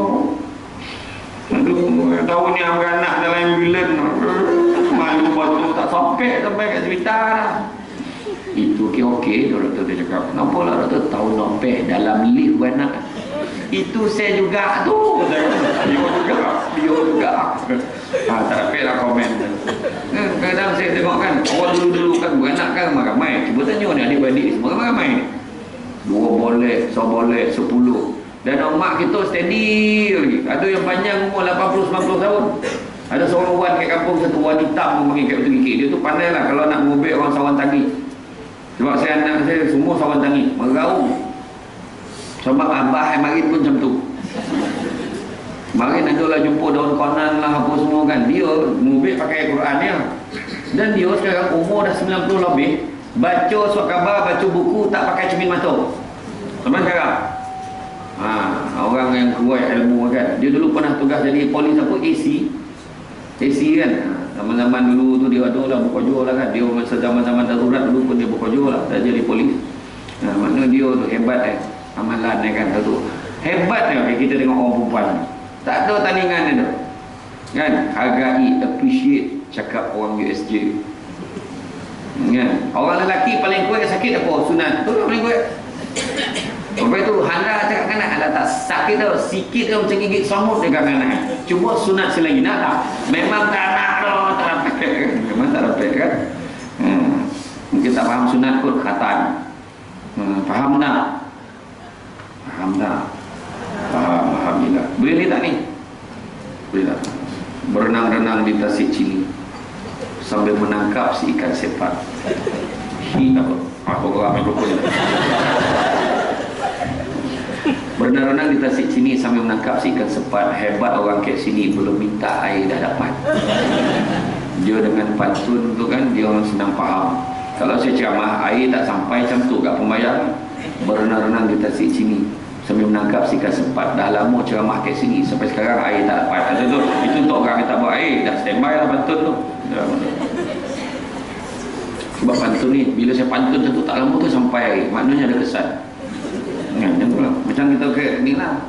Aduh, tahu ni beranak dalam ambulan. Malu batu tak sampai kat cerita dah. Itu okey doktor dia cakap. Kenapa lah doktor tahu sampai dalam lift beranak? Itu saya juga tu. Dia juga. Tak dapat lah komen. Kadang saya tengok kan orang dulu-dulu kan beranak kan ramai. Cuba tanya ni adik-beradik semua ramai. 2 boleh, 10. Dan mak kita steady lagi. Ada yang panjang umur 80-90 tahun. Ada seorang wan kat kampung, satu wanita pun panggil kat Batu Kikik. Dia tu pandai lah kalau nak mengubik orang sawan tangi. Sebab saya anak saya semua sawan tangi. Meraung. Sebab abah yang marin pun macam tu. Marin ada lah jumpa daun konan lah apa semua kan. Dia mengubik pakai Quran dia. Dan dia sekarang umur dah 90 lebih. Baca surat khabar, baca buku tak pakai cermin mata. Sama sekarang. Orang yang kuat ilmu kan, dia dulu pernah tugas jadi polis apa, AC kan. Zaman-zaman dulu tu dia ada lah berkojo lah kan, dia masa zaman-zaman darurat dulu pun dia berkojo lah, dah jadi polis. Maknanya dia tu hebat amalan kan tu. Hebat kita tengok orang perempuan. Tak ada tandingan dia tu. Kan, hargai, appreciate cakap orang USJ. Kan, orang lelaki paling kuat sakit apa? Sunat. Tu lah paling kuat. Sampai tu Handa cakap kanan, ada tak sakit tau, sikit tau macam gigit somut dekat kanan. Cuba sunat selagi nak tak? Memang tak nak tau, tak dapat. Memang tak dapat kan? Mungkin tak faham sunat kot, khatan. Faham tak? Faham tak? Faham, alhamdulillah. Boleh ni tak ni? Boleh tak? Berenang-renang di Tasik Cili sambil menangkap si ikan sepat. Apa kau ambil rukun? Berenang-renang di Tasik sini sambil menangkap si ikan sepat. Hebat orang kat sini, belum minta air dah dapat. Dia dengan pantun tu kan, dia orang senang faham. Kalau saya ceramah air tak sampai macam tu kat pembayar. Berenang-renang di Tasik sini sambil menangkap si ikan sepat. Dah lama ceramah kat sini, sampai sekarang air tak dapat. Itu untuk orang yang tak buat air. Dah standby lah pantun tu. Sebab pantun ni, bila saya pantun macam tu tak lama tu sampai air, maknanya ada kesan. Macam kita ke ni lah,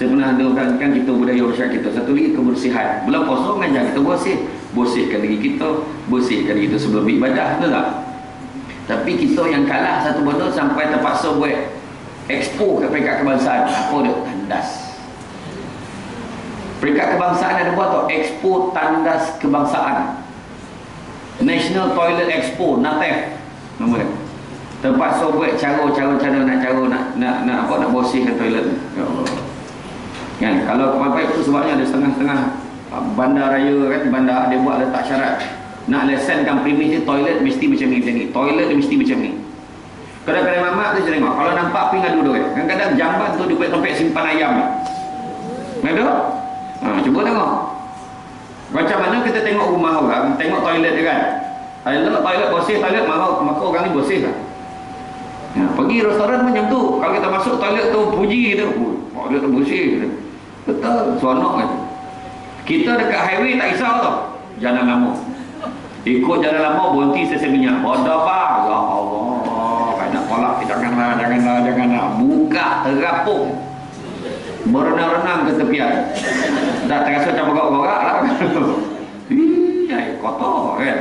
saya pernah ada kan kita budaya masyarakat kita, satu lagi kebersihan. Bulan puasa mengajar kita bersihkan diri kita, bersihkan diri kita sebelum beribadah, betul tak? Tapi kita yang kalah satu benda sampai terpaksa buat expo ke peringkat kebangsaan. Apa dia? Tandas. Peringkat kebangsaan ada buat tau, expo tandas kebangsaan, National Toilet Expo, NATEF nama dia. Terpaksa buat cara nak bersihkan toilet. Ya Allah. Kan, kalau apa itu sebabnya ada setengah-setengah bandar raya kan, bandar dia buat letak syarat. Nak lesenkan premis ni, toilet mesti macam ni. Toilet dia mesti macam ni. Kadang-kadang mamak tu saya tengok, kalau nampak ping ada dua. Kadang-kadang jamban tu dia buat tempat simpan ayam. Ada? Cuba tengok. Macam mana kita tengok rumah orang, tengok toilet dia kan. Toilet bersih, maka orang ni bersih lah. Pergi restoran macam tu, kalau kita masuk toilet tu puji tu, toilet tu bersih. Betul, seronok kan. Kita dekat highway tak risau tau, jalan lama. Ikut jalan lama berhenti stesen minyak. Bodoh pak, ya Allah, nak kolak, janganlah. Buka terapung, berenang-renang ke tepian. Dah terasa macam bergok-gok lah. Kotor kan.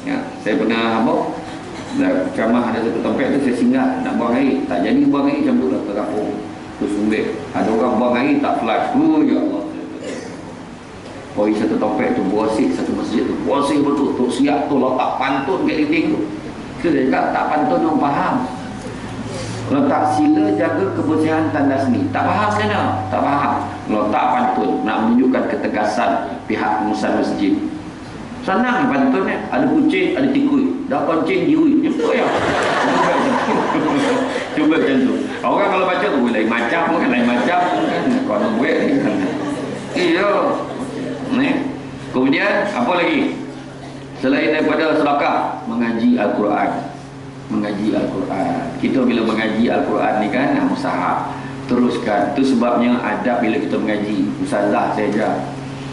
Ya, saya pernah ceramah ada satu tempat tu, saya singgah nak buang air, tak jadi buang air macam tu lah, terapung terus sumbek. Ada orang buang air tak flush. Ya Allah. Satu tempat tu bersih, satu masjid tu bersih betul, tu siap tu letak pantun kat dinding tu. Saya cakap tak pantun orang faham. Letak sila jaga kebersihan tandas ni, tak faham mana? Tak faham. Letak pantun nak menunjukkan ketegasan pihak pengurusan masjid. Senang pantun ni, ada kucing, ada tikui. Dah kucing jiwi. Betul ya? Cuba macam tu. Orang kalau baca tu lain macam kan, lain macam kan. Kalau buat ni kan. Iya. Ni. Kemudian apa lagi? Selain daripada sedekah, mengaji Al-Quran. Mengaji Al-Quran. Kita bila mengaji Al-Quran ni kan, mustahab. Teruskan. Itu sebabnya adab bila kita mengaji. Ustazah saya ajar.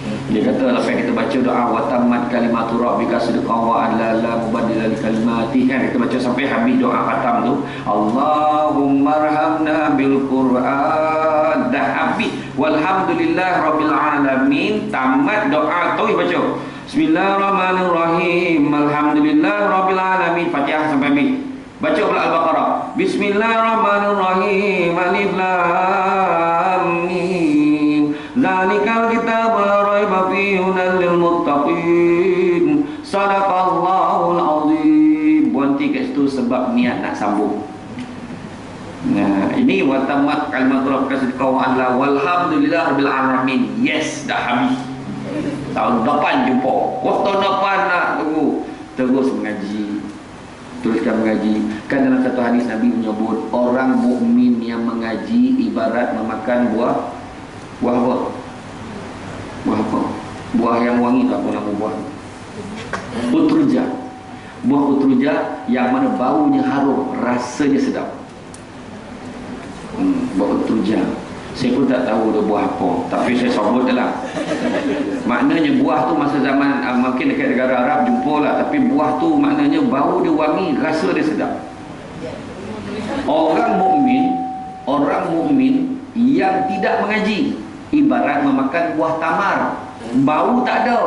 Dia kata lepas kita baca doa wa tammat kalimatu rabbika sidqan wa adla la mubaddila li kalimati, kan kita baca sampai habis doa khatam tu, Allahumma arhamna bil Quran, dah habis walhamdulillah rabbil alamin, tamat doa tu baca bismillahirrahmanirrahim alhamdulillah rabbil alamin, Fatihah sampai habis. Baca pula Al-Baqarah, bismillahirrahmanirrahim alif lam mim zalikal kitab hudan lil muttaqin sadaqallahul azim. Berhenti kat situ sebab niat nak sambung. Nah, ini wa tamat kalimatul rabbika wa walhamdulillah rabbil alamin. Yes, dah habis. Tahun depan jumpa. Tahun depan nak tunggu. Terus mengaji. Teruskan mengaji. Kan dalam satu hadis Nabi menyebut orang mukmin yang mengaji ibarat memakan buah apa? Buah apa? Buah yang wangi, tak apa nama buah? Utruja. Buah utruja yang mana baunya harum, rasanya sedap. Buah turjang. Saya pun tak tahu dia buah apa, tapi saya sebut lah. Maknanya buah tu masa zaman mungkin dekat negara Arab jumpa lah, tapi buah tu maknanya bau dia wangi, rasa dia sedap. Orang mukmin yang tidak mengaji ibarat memakan buah tamar, bau tak ada,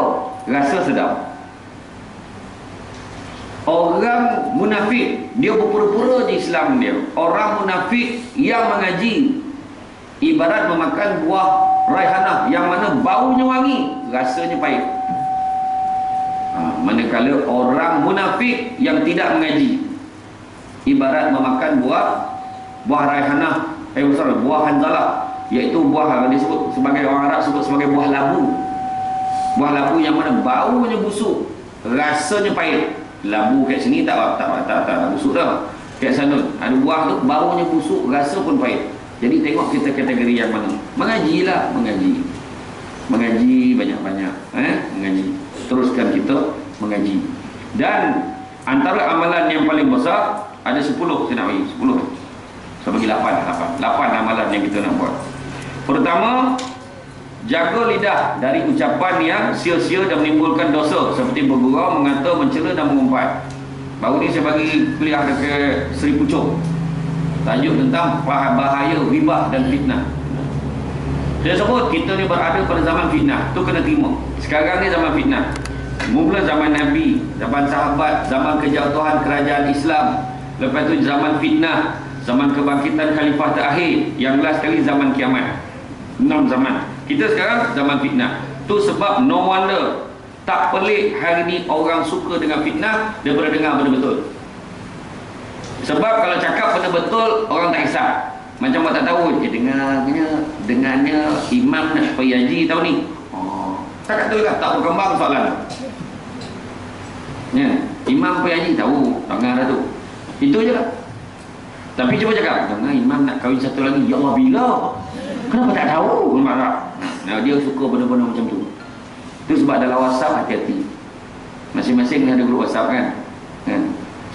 rasa sedap. Orang munafik, dia berpura-pura di Islam dia. Orang munafik yang mengaji ibarat memakan buah raihanah yang mana baunya wangi, rasanya pahit. Manakala orang munafik yang tidak mengaji ibarat memakan buah raihanah, buah hanzalah, iaitu buah yang disebut sebagai, orang Arab sebut sebagai buah labu. Buah labu yang mana baunya busuk, rasanya pahit. Labu kat sini tak busuk dah. Kat sana ada buah tu baunya busuk, rasa pun pahit. Jadi tengok kita kategori yang mana. Mengajilah, mengaji banyak-banyak, mengaji. Teruskan kita mengaji. Dan antara amalan yang paling besar ada 10, saya nak bagi 10. Saya bagi 8 amalan yang kita nak buat. Pertama, jaga lidah dari ucapan yang sia-sia dan menimbulkan dosa, seperti bergurau, mengata, mencela dan mengumpat. Baru ni saya bagi kuliah dekat Seri Pucuk, tajuk tentang bahaya ribah dan fitnah. Saya sebut kita ni berada pada zaman fitnah, tu kena terima. Sekarang ni zaman fitnah. Mula zaman Nabi, zaman sahabat, zaman kejatuhan kerajaan Islam, lepas tu zaman fitnah, zaman kebangkitan khalifah terakhir, yang last sekali zaman kiamat. 6 zaman. Kita sekarang zaman fitnah. Tu sebab no wonder, tak pelik hari ni orang suka dengan fitnah daripada dengar benda betul. Sebab kalau cakap benda betul, orang tak kisah. Macam orang tak tahu, dengarnya imam nak supaya haji tahun ni. Tak kata lah, tak berkembang soalan. Ya, imam supaya haji tahu, dengar dah tu. Itu je lah. Tapi cuba cakap, dengar imam nak kahwin satu lagi, ya Allah bila? Kenapa tak tahu? Nah, dia suka benda-benda macam tu. Itu sebab dalam WhatsApp hati-hati. Masing-masing ada grup WhatsApp kan?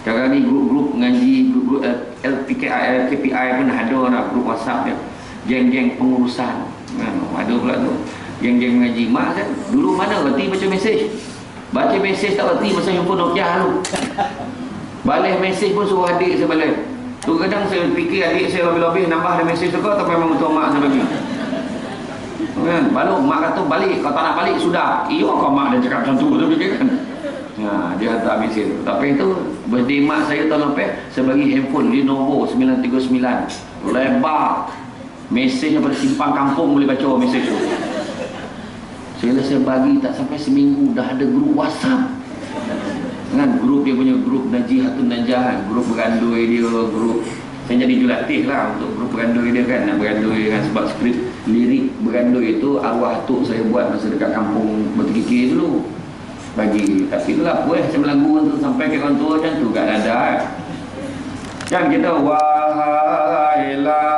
Sekarang ni grup-grup mengaji, grup LPKI, KPI pun ada lah grup WhatsApp dia. Geng-geng pengurusan. Ada pula tu. Geng-geng mengaji. Mak kan? Dulu mana berarti baca mesej? Baca mesej tak berarti masa handphone Nokia tu. Balik mesej pun suruh adik saya balik. Tu kadang saya fikir adik saya lebih-lebih nambah ada mesej juga, tapi memang untuk mak saya bagi. Kan? Baru mak kata balik, kalau tak nak balik sudah. Iyo kau mak dia cakap macam tu fikir kan. Dia hantar mesej. Tapi itu birthday mak saya tahun lepas, saya bagi handphone Lenovo 939 lebar. Mesej daripada simpang kampung boleh baca mesej tu. Saya bagi tak sampai seminggu dah ada grup WhatsApp. Kan grup dia punya grup Najihatun Najah, grup berandoi dia, grup saya jadi julatih lah untuk grup berandoi dia kan, nak berandoi kan, sebab skrip lirik berandoi itu arwah atuk saya buat masa dekat kampung bertikir dulu bagi. Tapi itulah boleh saya melagu tu sampai ke orang tua macam tu kat dada kan kita, wahailah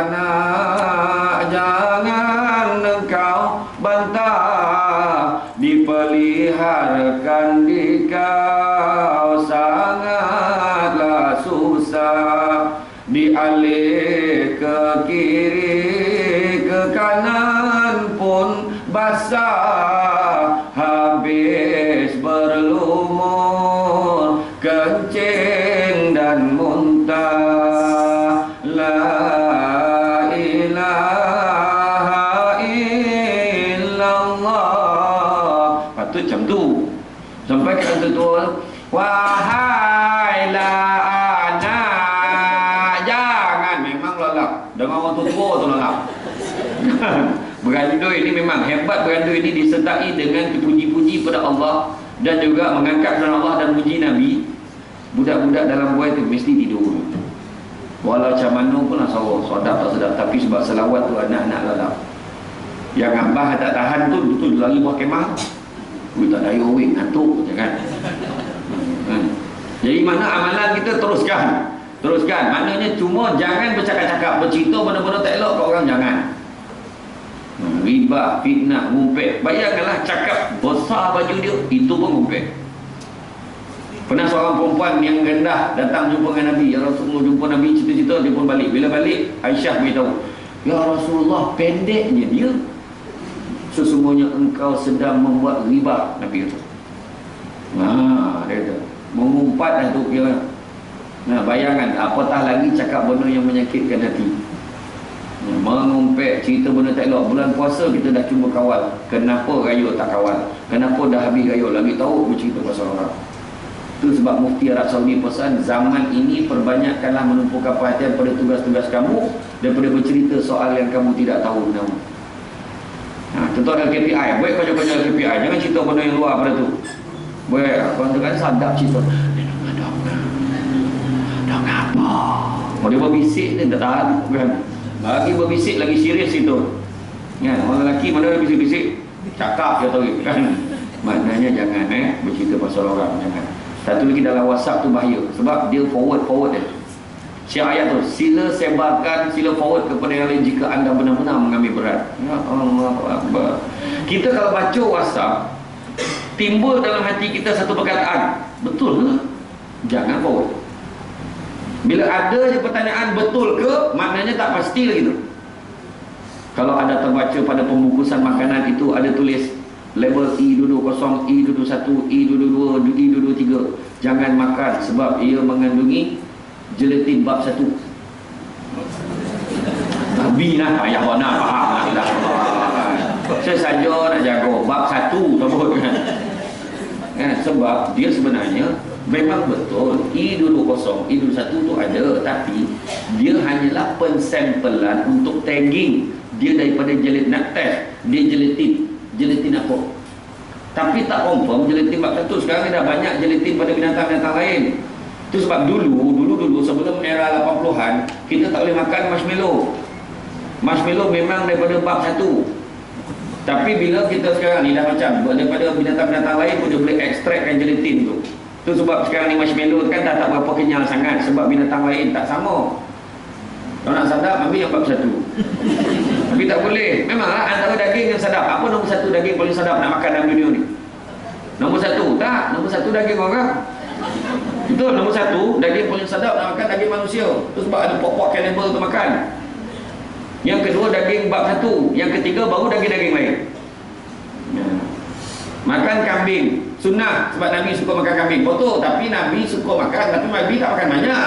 anak jangan engkau bantah, dipeliharakan di kau sangatlah susah, dialih ke kiri ke kanan pun basah, habis berlumur kencing dan muntah, la ilaha illallah. Patut macam tu sampai ke orang tua, wahailah anak jangan. Memang lelak dengan orang tua tu lelak. Berandoi ini memang hebat. Berandoi ini disertai dengan puji-puji pada Allah dan juga mengangkat nama Allah dan puji Nabi. Budak-budak dalam buai tu mesti tidur. Walau macam mana pun lah sedap tak sedap, tapi sebab selawat tu anak-anak lelak. Yang abah tak tahan tu betul lari buah kemah. Tak daya wing ngantuk je kan. Jadi mana amalan kita teruskan. Maknanya cuma jangan bercakap-cakap, bercerita benda-benda tak elok kat orang, jangan. Riba, fitnah, ngumpet. Bayangkanlah cakap besar baju dia, itu pun ngumpet. Pernah seorang perempuan yang rendah datang jumpa dengan Nabi. Ya Rasulullah, jumpa Nabi, cerita-cerita, dia pun balik. Bila balik, Aisyah beritahu, ya Rasulullah, pendeknya dia, sesungguhnya engkau sedang membuat riba. Nabi kata. Dia kata, mengumpat dah tu kira. Bayangkan, apatah lagi cakap benda yang menyakitkan hati. Mengumpet, cerita benda tak elok. Bulan puasa kita dah cuba kawal, kenapa raya tak kawal? Kenapa dah habis raya lagi tahu bercerita pasal orang? Itu sebab Mufti Arab Saudi pesan, zaman ini perbanyakkanlah menumpukan perhatian pada tugas-tugas kamu daripada bercerita soal yang kamu tidak tahu nama. Contoh ada KPI, buat kerja-kerja KPI, jangan cerita benda yang luar pada tu. Buat kau kan sadap cerita. Dong apa? Kalau dia berbisik dia tak tahan kan. Lagi berbisik lagi serius itu. Kan, orang lelaki mana ada bisik-bisik, cakap dia tahu kan. Maknanya jangan bercerita pasal orang, jangan. Satu lagi dalam WhatsApp tu bahaya, sebab dia forward dia. Siap ayat tu, sila sebarkan, sila forward kepada yang lain jika anda benar-benar mengambil berat. Ya Allah Akbar. Kita kalau baca WhatsApp, timbul dalam hati kita satu perkataan, betul ke? Jangan forward. Bila ada je pertanyaan betul ke, maknanya tak pasti lagi tu. Kalau ada terbaca pada pembungkusan makanan itu ada tulis label I22, I21, I22, I23, jangan makan sebab ia mengandungi gelatin bab 1. Nabi lah, ayah wana faham lah. Saya saja nak jaga bab 1 sebut kan. Sebab dia sebenarnya memang betul I20, I21 tu ada, tapi dia hanyalah pensampelan untuk tagging dia daripada gelatin, nak test dia gelatin apa, tapi tak confirm gelatin bab 1. Sekarang ni dah banyak gelatin pada binatang-binatang lain. Itu sebab dulu sebelum era 80-an kita tak boleh makan marshmallow memang daripada bab 1. Tapi bila kita sekarang ni dah macam daripada binatang-binatang lain pun dia boleh ekstrakkan gelatin tu. Itu sebab sekarang ni marshmallow kan dah tak berapa kenyal sangat, sebab binatang lain tak sama. Kalau nak sadap, ambil yang bab 1. Tapi tak boleh. Memanglah antara daging yang sadap, apa nombor 1 daging paling sadap nak makan dalam dunia ni? Nombor 1? Tak, nombor 1 daging orang. Betul, nombor 1 daging paling sadap nak makan daging manusia. Itu sebab ada pokok cannibal tu makan. Yang kedua daging bab 1. Yang ketiga baru daging-daging lain. Makan kambing sunnah, sebab Nabi suka makan kambing. Betul, tapi Nabi suka makan, tapi Nabi tak makan banyak.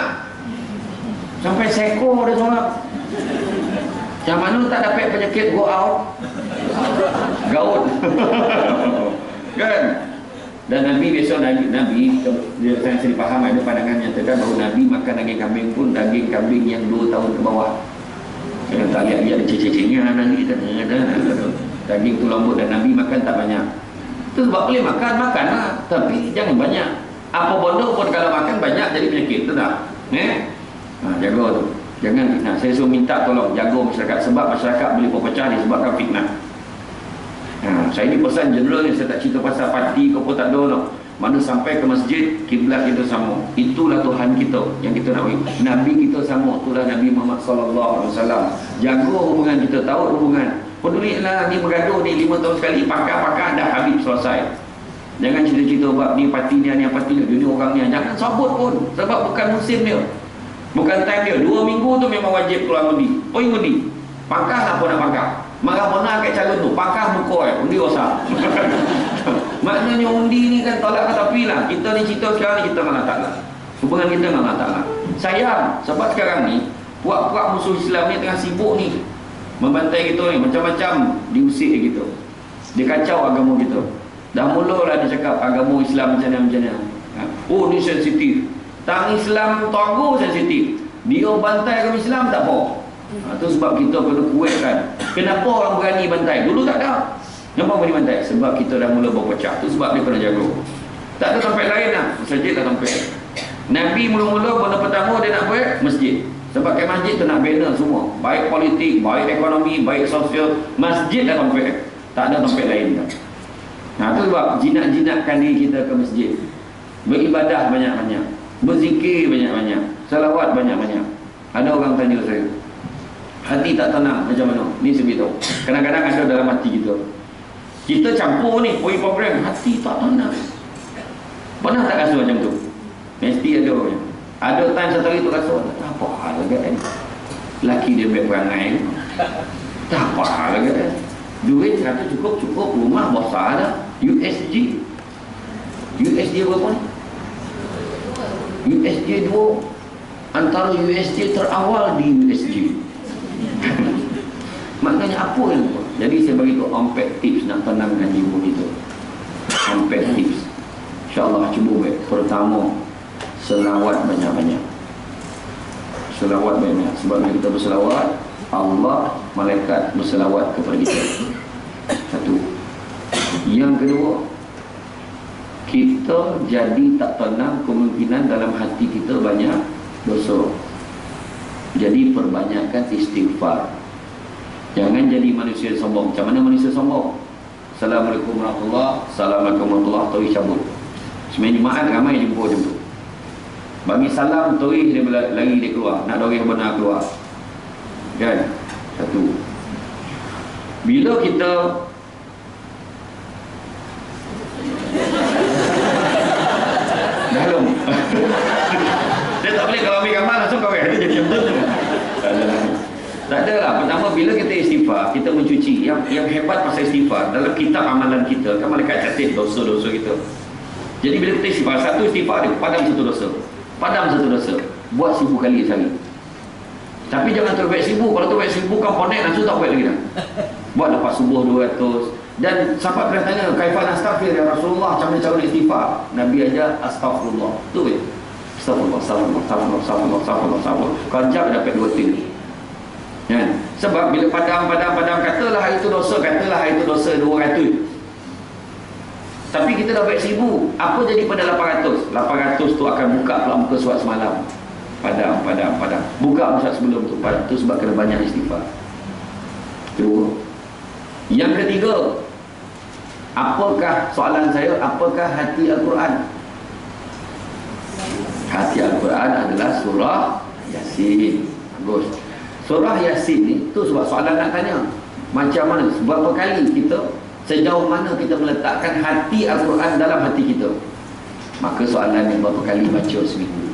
Sampai seekor dia solat. Yang mana tak dapat penyakit go out, gaut. Kan? Dan Nabi biasa Nabi dia saya sendiri faham, ada pandangan yang terkait bahawa Nabi makan daging kambing pun daging kambing yang 2 tahun ke bawah. Jangan tak lihat dia ada cecek-ceceknya nanti kita daging tu lembut, dan Nabi makan tak banyak. Itu sebab boleh makanlah, tapi jangan banyak. Apa benda pun kalau makan banyak jadi penyakit, betul tak? Jaga tu. Jangan fitnah. Saya suruh minta tolong jaga masyarakat, sebab masyarakat boleh berpecah disebabkan fitnah. Saya ni pesan general ni, saya tak cerita pasal parti ke apa, tak ada lah. Mana sampai ke masjid, kiblat kita sama. Itulah Tuhan kita yang kita nak bagi. Nabi kita sama, itulah Nabi Muhammad SAW. Jaga hubungan kita, tahu hubungan. Pedulilah ni bergaduh ni 5 tahun sekali, pakar-pakar dah habis selesai. Jangan cerita-cerita bab ni parti ni, parti ni, dunia orang ni. Jangan sabut pun, sebab bukan musim dia, bukan time dia. 2 minggu tu memang wajib keluar undi. Poin undi. Pakar apa nak pakar? Marah mana kat calon tu? Pakar buka undi rosak. Maknanya undi ni kan tolak atau tapi lah. Kita ni cerita sekarang ni kita malah tak lah. Hubungan kita malah tak lah. Sayang, sebab sekarang ni puak-puak musuh Islam ni tengah sibuk ni membantai kita ni, macam-macam diusik kita. Dia kacau agama kita. Dah mulalah dia cakap agama Islam macam mana. Oh ni sensitif. Tang Islam togo sensitif. Dia bantai agama Islam tak apa. Itu sebab kita perlu kuatkan. Kenapa orang berani bantai? Dulu tak ada. Kenapa berani bantai? Sebab kita dah mula berpecah. Itu sebab dia kena jaga. Tak ada tempat lain lah. Masjid tak tempat. Nabi mula-mula pada pertama dia nak buat masjid. Sebab kat masjid tu nak banner semua. Baik politik, baik ekonomi, baik sosial. Masjid dah tempat. Tak ada tempat lain dah. Itu sebab jinak-jinakkan diri kita ke masjid. Beribadah banyak-banyak. Berzikir banyak-banyak. Salawat banyak-banyak. Ada orang tanya saya, hati tak tenang macam mana? Ni saya beritahu. Kadang-kadang ada dalam hati kita. Kita campur ni, poin program, hati tak tenang. Pernah tak rasa macam tu? Mesti ada orang. Ada time satu hari tu rasa apa hal lagi kan. Laki dia baik perangai. Tak apa hal lagi kan. Duit kata cukup rumah besar dah. USG berapa ni? USG 2. Antara USG terawal di USG. Maknanya apa yang buat? Jadi saya bagi tu empat tips nak tenangkan ibu kita. Empat tips. InsyaAllah cuba baik. Pertama, selawat banyak-banyak. Selawat banyak. Sebab bila kita berselawat, Allah, malaikat berselawat kepada kita. Satu. Yang kedua, kita jadi tak tenang, kemungkinan dalam hati kita banyak dosa. Jadi perbanyakkan istighfar. Jangan jadi manusia sombong. Macam mana manusia sombong? Assalamualaikum warahmatullahi wabarakatuh. Assalamualaikum warahmatullahi wabarakatuh. Cabut. Sebenarnya Jumaat ramai jumpa macam tu. Bagi salam, toih dia lari dia keluar. Nak doreh benar keluar. Kan? Satu. Bila kita dalam dia tak boleh kalau ambil gambar langsung kau dia jadi macam tu. Tak ada lah. Pertama, bila kita istighfar, kita mencuci. Yang hebat pasal istighfar, dalam kitab amalan kita kan malaikat catat dosa-dosa kita. Jadi bila kita istighfar, satu istighfar dia padam satu dosa. Padam satu dosa. Buat 1000 kali sehari. Tapi jangan terbaik 1000. Kalau terbaik 1000 kan ponek langsung tak buat lagi dah. Buat lepas subuh 200. Dan sahabat pernah tanya, kaifan astaghfir ya Rasulullah, macam mana cara istighfar? Nabi aja astagfirullah. Tu weh. Astagfirullah, astagfirullah, astagfirullah, astagfirullah, astagfirullah, astagfirullah. Kalau jap dapat 2 tin. Kan? Sebab bila padam katalah hari itu dosa, katalah hari itu dosa 200. Tapi kita dah baik 1000. Apa jadi pada 800? 800 tu akan buka pula muka surat semalam. Padam. Buka muka sebelum tu. Itu sebab kena banyak istighfar. Kedua. Yang ketiga, apakah soalan saya, apakah hati Al-Quran? Hati Al-Quran adalah surah Yasin. Bagus. Surah Yasin ni, tu sebab soalan nak tanya. Macam mana? Berapa kali kita, sejauh mana kita meletakkan hati Al-Quran dalam hati kita? Maka soalan yang berapa kali baca seminggu?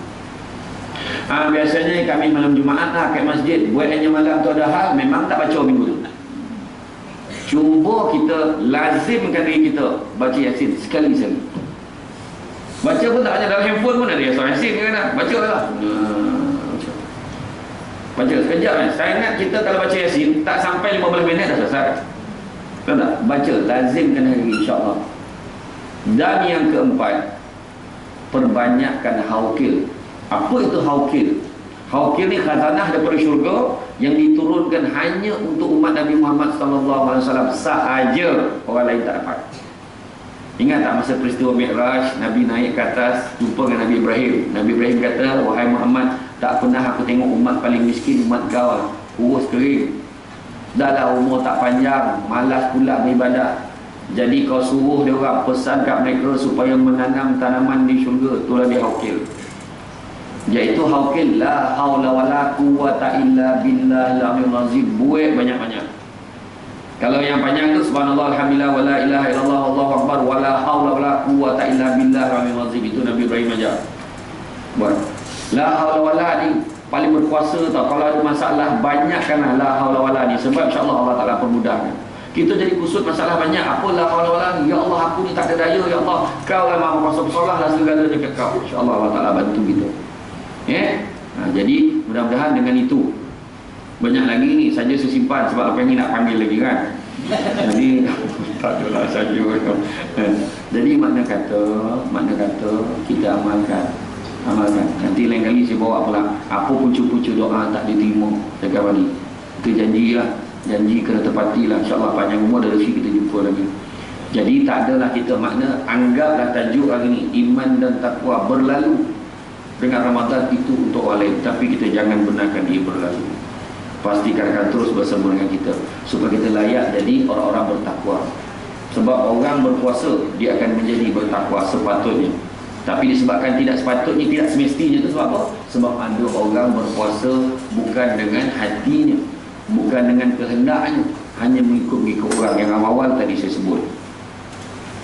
Biasanya kami malam Jumaat lah kat masjid. Buat hanya malam tu ada hal, memang tak baca minggu tu. Cuba kita lazimkan diri kita baca Yasin sekali-sekali. Baca pun tak banyak, dalam handphone pun ada Yasin kan? Baca lah. Baca sekejap kan. Saya ingat kita kalau baca Yasin tak sampai 15 minit dah selesai. Tahu tak? Baca, lazimkan hari insya-Allah. Dan yang keempat, perbanyakkan haukil. Apa itu haukil? Haukil ni khazanah daripada syurga yang diturunkan hanya untuk umat Nabi Muhammad SAW sahaja, orang lain tak dapat. Ingat tak masa peristiwa Mi'raj, Nabi naik ke atas jumpa dengan Nabi Ibrahim. Nabi Ibrahim kata, wahai Muhammad, tak pernah aku tengok umat paling miskin, umat kau, kurus kering, dah lah umur tak panjang, malas pula beribadah. Jadi kau suruh dia orang, pesan kat mereka supaya menanam tanaman di syurga. Itulah dia haukil. Iaitu haukil la haula wala quwwata illa billahil aliyyil azim. Buat banyak-banyak. Kalau yang panjang tu subhanallah alhamdulillah wala ilaha illallah wallahu akbar wala haula wala quwwata illa billahil aliyyil azim. Itu Nabi Ibrahim aja. Buat. La haula wala ni paling berkuasa tau. Kalau ada masalah banyakkanlah la haula wala ni, sebab insya-Allah Allah Taala permudahkan. Kita jadi kusut masalah banyak. Apa la haula wala ni? Ya Allah, aku ni tak ada daya, ya Allah. Kau lah Maha Kuasa, bersolahlah segala dekat kau. Insya-Allah Allah Taala bantu kita. Jadi mudah-mudahan dengan itu. Banyak lagi ni saja saya simpan sebab apa ni nak panggil lagi kan. Jadi tak adalah saja. Jadi makna kata kita amalkan. Nanti lain kali saya bawa pula apa punca-punca doa tak diterima dekat wali. Kita janjilah, janji kena tepatilah. InsyaAllah panjang umur dari sini kita jumpa lagi. Jadi tak adalah kita makna, anggaplah tajuk hari ni iman dan takwa berlalu dengan Ramadan itu untuk orang lain, tapi kita jangan benarkan dia berlalu. Pastikan akan terus bersama dengan kita supaya kita layak jadi orang-orang bertakwa. Sebab orang berpuasa dia akan menjadi bertakwa sepatutnya. Tapi disebabkan tidak sepatutnya, tidak semestinya, itu sebab apa? Sebab ada orang berpuasa bukan dengan hatinya, bukan dengan kehendaknya, hanya mengikut orang yang awal tadi saya sebut.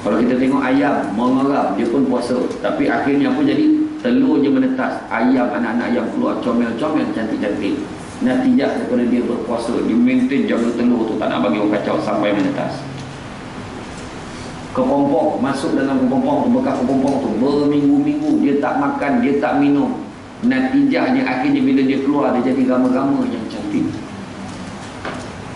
Kalau kita tengok ayam mengeram, dia pun puasa, tapi akhirnya apa jadi? telur je menetas, ayam, anak-anak ayam keluar comel-comel, cantik-cantik. Natijah daripada dia berpuasa, dia maintain jaga telur tu, tak nak bagi orang kacau sampai menetas. Kepompong, masuk dalam kepompong tu, bekas kepompong tu berminggu-minggu dia tak makan, dia tak minum. Natijahnya akhirnya bila dia keluar, dia jadi rama-rama yang cantik.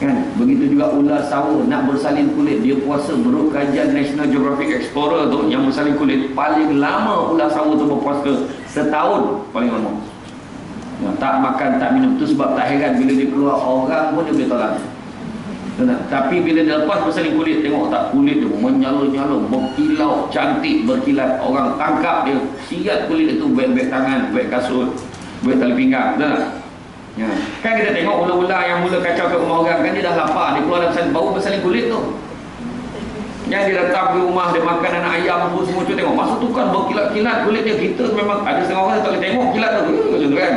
Kan? Begitu juga ular sawo nak bersalin kulit, dia puasa. Menurut kajian National Geographic Explorer tu, yang bersalin kulit paling lama ular sawo tu berpuasa setahun paling lama. Tak makan, tak minum. Tu sebab tak heran bila dia keluar, orang pun dia boleh tolak. Tapi bila dia lepas bersalin kulit, tengok tak, kulit dia menyala-nyala, berkilau, cantik, berkilat. Orang tangkap dia, siat kulit itu, beg-beg tangan, beg kasut, beg tali pinggang. Betul tak? Ya. Kan kita tengok ular-ular yang mula kacau ke rumah orang, kan dia dah lapar, dia keluar dalam bau bersalin kulit tu. Yang dia datang ke rumah, dia makan anak ayam semua tu, tengok masa tu kan berkilat-kilat kulit dia. Kita memang ada setengah orang tak boleh tengok kilat tu, macam tu kan.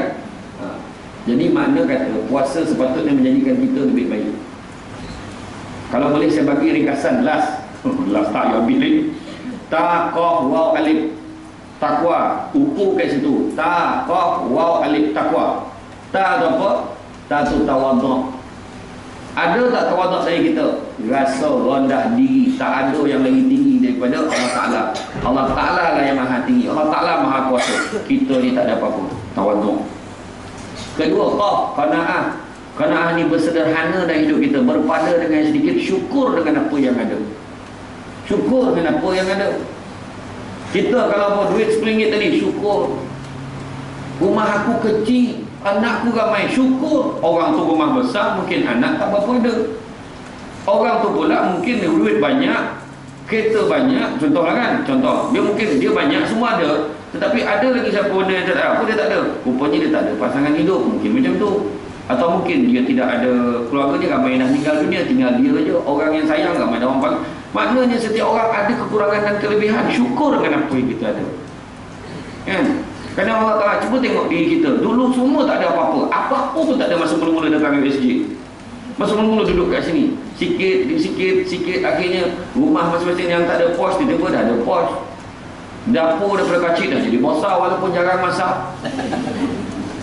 Jadi makna kata puasa sepatutnya menjadikan kita lebih baik. Kalau boleh saya bagi ringkasan last tak you ambil ni. Ta qaf waw alif takwa, ukur kat situ. Ta qaf waw alif takwa. Ta tu apa? Ta tu tawaduk. Ada tak tawaduk saya kita? Rasa rendah diri, tak ada yang lagi tinggi daripada Allah Ta'ala. Allah Ta'ala lah yang maha tinggi, Allah Ta'ala maha kuasa. Kita ni tak ada apa-apa. Tawaduk. Kedua, qaf, qanaah. Qanaah ni bersederhana dalam hidup kita, berpada dengan yang sedikit, syukur dengan apa yang ada. Syukur dengan apa yang ada. Kita kalau mau duit RM10 tadi, syukur. Rumah aku kecil, anakku ramai, syukur. Orang tu rumah besar, mungkin anak tak berapa ada. Orang tu pula mungkin duit banyak, kereta banyak, contohlah kan, contoh, dia mungkin dia banyak, semua ada, tetapi ada lagi siapa yang tak ada, apa dia tak ada, rupanya dia tak ada pasangan hidup, mungkin macam tu. Atau mungkin dia tidak ada keluarga, dia ramai dah meninggal dunia, tinggal dia saja, orang yang sayang ramai dah orang. Maknanya setiap orang ada kekurangan dan kelebihan. Syukur dengan apa yang kita ada, kan? Kerana Allah Ta'ala, cuba tengok diri kita, dulu semua tak ada apa-apa, apa-apa pun tak ada masa mula-mula datang ke masjid. Masa mula-mula duduk kat sini, sikit, akhirnya rumah masing-masing yang tak ada pos, tiba-tiba dah ada pos. Dapur daripada kecil dah jadi besar walaupun jarang masak.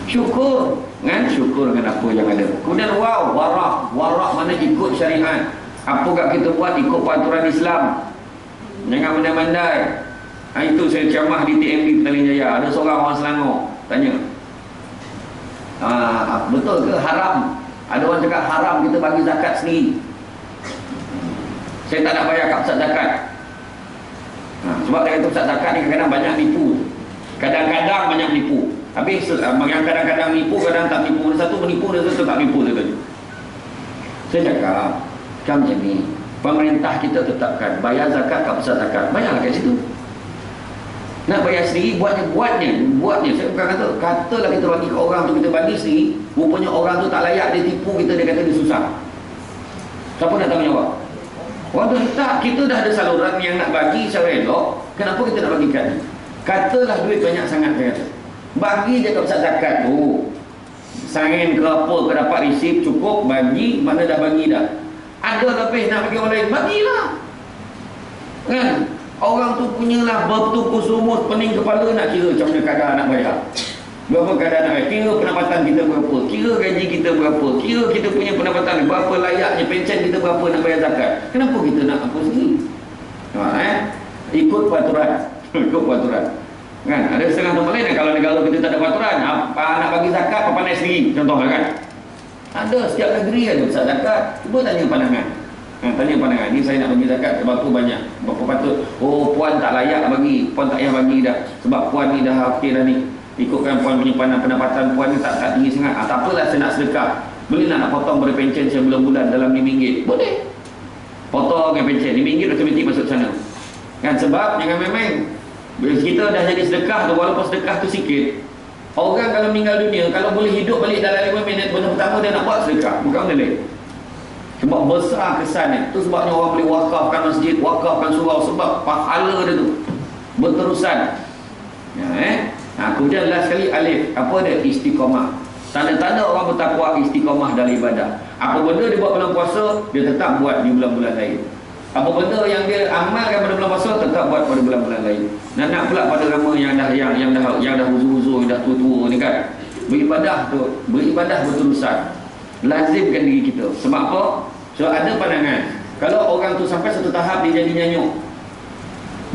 Syukur, kan? Syukur dengan apa yang ada. Kemudian wow, warak mana ikut syariat. Apa kat kita buat ikut peraturan Islam. Jangan mandai-mandai. Itu saya ceramah di TMB Petaling Jaya. Ada seorang orang Selangor tanya, betul ke haram? Ada orang cakap haram kita bagi zakat sendiri. Saya tak nak bayar kat pusat zakat. Sebab dia kata pusat zakat ni kadang-kadang banyak nipu. Kadang-kadang banyak nipu. Tapi yang kadang-kadang nipu, kadang tak nipu. Satu menipu, dan satu tak nipu. Saya cakap macam ni, pemerintah kita tetapkan bayar zakat kat pusat zakat, bayarlah kat situ. Nak bayar sendiri, buatnya. Saya bukan katalah kita bagi ke orang tu, kita bagi sendiri, rupanya orang tu tak layak, dia tipu kita, dia kata dia susah. Siapa nak tanggungjawab? Orang tu tak, kita dah ada saluran yang nak bagi secara elok, kenapa kita nak bagikan? Katalah duit banyak sangat, saya kata, bagi je kat pusat zakat tu, sangin ke apa ke dapat resip cukup, bagi, mana dah bagi dah. Ada lebih nak bagi orang lain, bagilah, kan? Orang tu punyalah bertukus rumus, pening kepala nak kira macam mana kadar nak bayar, berapa kadar nak bayar, kira pendapatan kita berapa, kira gaji kita berapa, kira kita punya pendapatan berapa, layaknya pencen kita berapa nak bayar zakat. Kenapa kita nak apa sendiri? Ikut peraturan. Ikut peraturan, kan? Ada setengah tempat lain kalau negara kita tak ada peraturan, apa nak bagi zakat apa pandai sendiri, contohnya kan. Ada setiap negeri ada pusat zakat. Cuba tanya pandangan. Tanya pandangan, ni saya nak bagi zakat sebab tu banyak, berapa patut, oh puan tak layak bagi, puan tak payah bagi dah, sebab puan ni dah okey dah ni, ikutkan puan punya pendapatan puan ni tak tinggi sangat. Tak apalah, saya nak sedekah, boleh nak potong dari pencen saya bulan-bulan dalam RM5, boleh potong dengan pencen RM5 otomatik masuk sana, kan? Sebab jangan main-main, bila kita dah jadi sedekah tu, walaupun sedekah tu sikit, orang kalau meninggal dunia, kalau boleh hidup balik dalam 5 minit, benda pertama dia nak buat sedekah, bukan benda lain. Sebab besar kesannya. Itu sebabnya orang boleh wakafkan masjid, wakafkan surau, sebab pahala dia tu berterusan. Kemudian last sekali alif, apa dia? Istiqamah. Tanda-tanda orang bertakwa istiqamah dalam ibadah. Apa benda dia buat bulan puasa, dia tetap buat di bulan-bulan lain. Apa benda yang dia amalkan pada bulan puasa tetap buat pada bulan-bulan lain. Nak pula pada ramai yang dah huzur-huzur, yang dah tua-tua ni kan. Beribadah berterusan. Lazimkan diri kita. Sebab apa? So ada pandangan. Kalau orang tu sampai satu tahap dia jadi nyanyuk.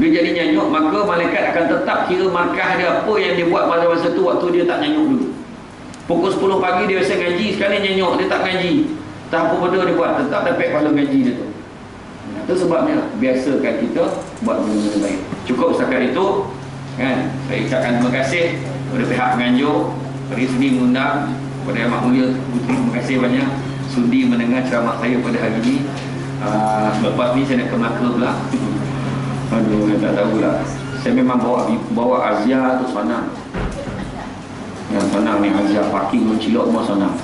Dia jadi nyanyuk, maka malaikat akan tetap kira markah dia apa yang dia buat pada masa tu waktu dia tak nyanyuk dulu. Pukul 10 pagi dia biasa ngaji, sekali nyanyuk dia tak ngaji. Tak apa benda dia buat, tetap dapat pahala ngaji dia tu. Itu sebabnya biasakan kita buat benda-benda baik. Cukup setakat itu kan. Saya ucapkan terima kasih kepada pihak penganjur, hari sudi mengundang, kepada Yang Mulia Puteri, terima kasih banyak sudi mendengar ceramah saya pada hari ini. Lepas ni saya nak ke Melaka pula. Aduh, saya tak tahu lah. Saya memang bawa Azia tu senang. Yang senang ni Azia, parking mencilok semua senang.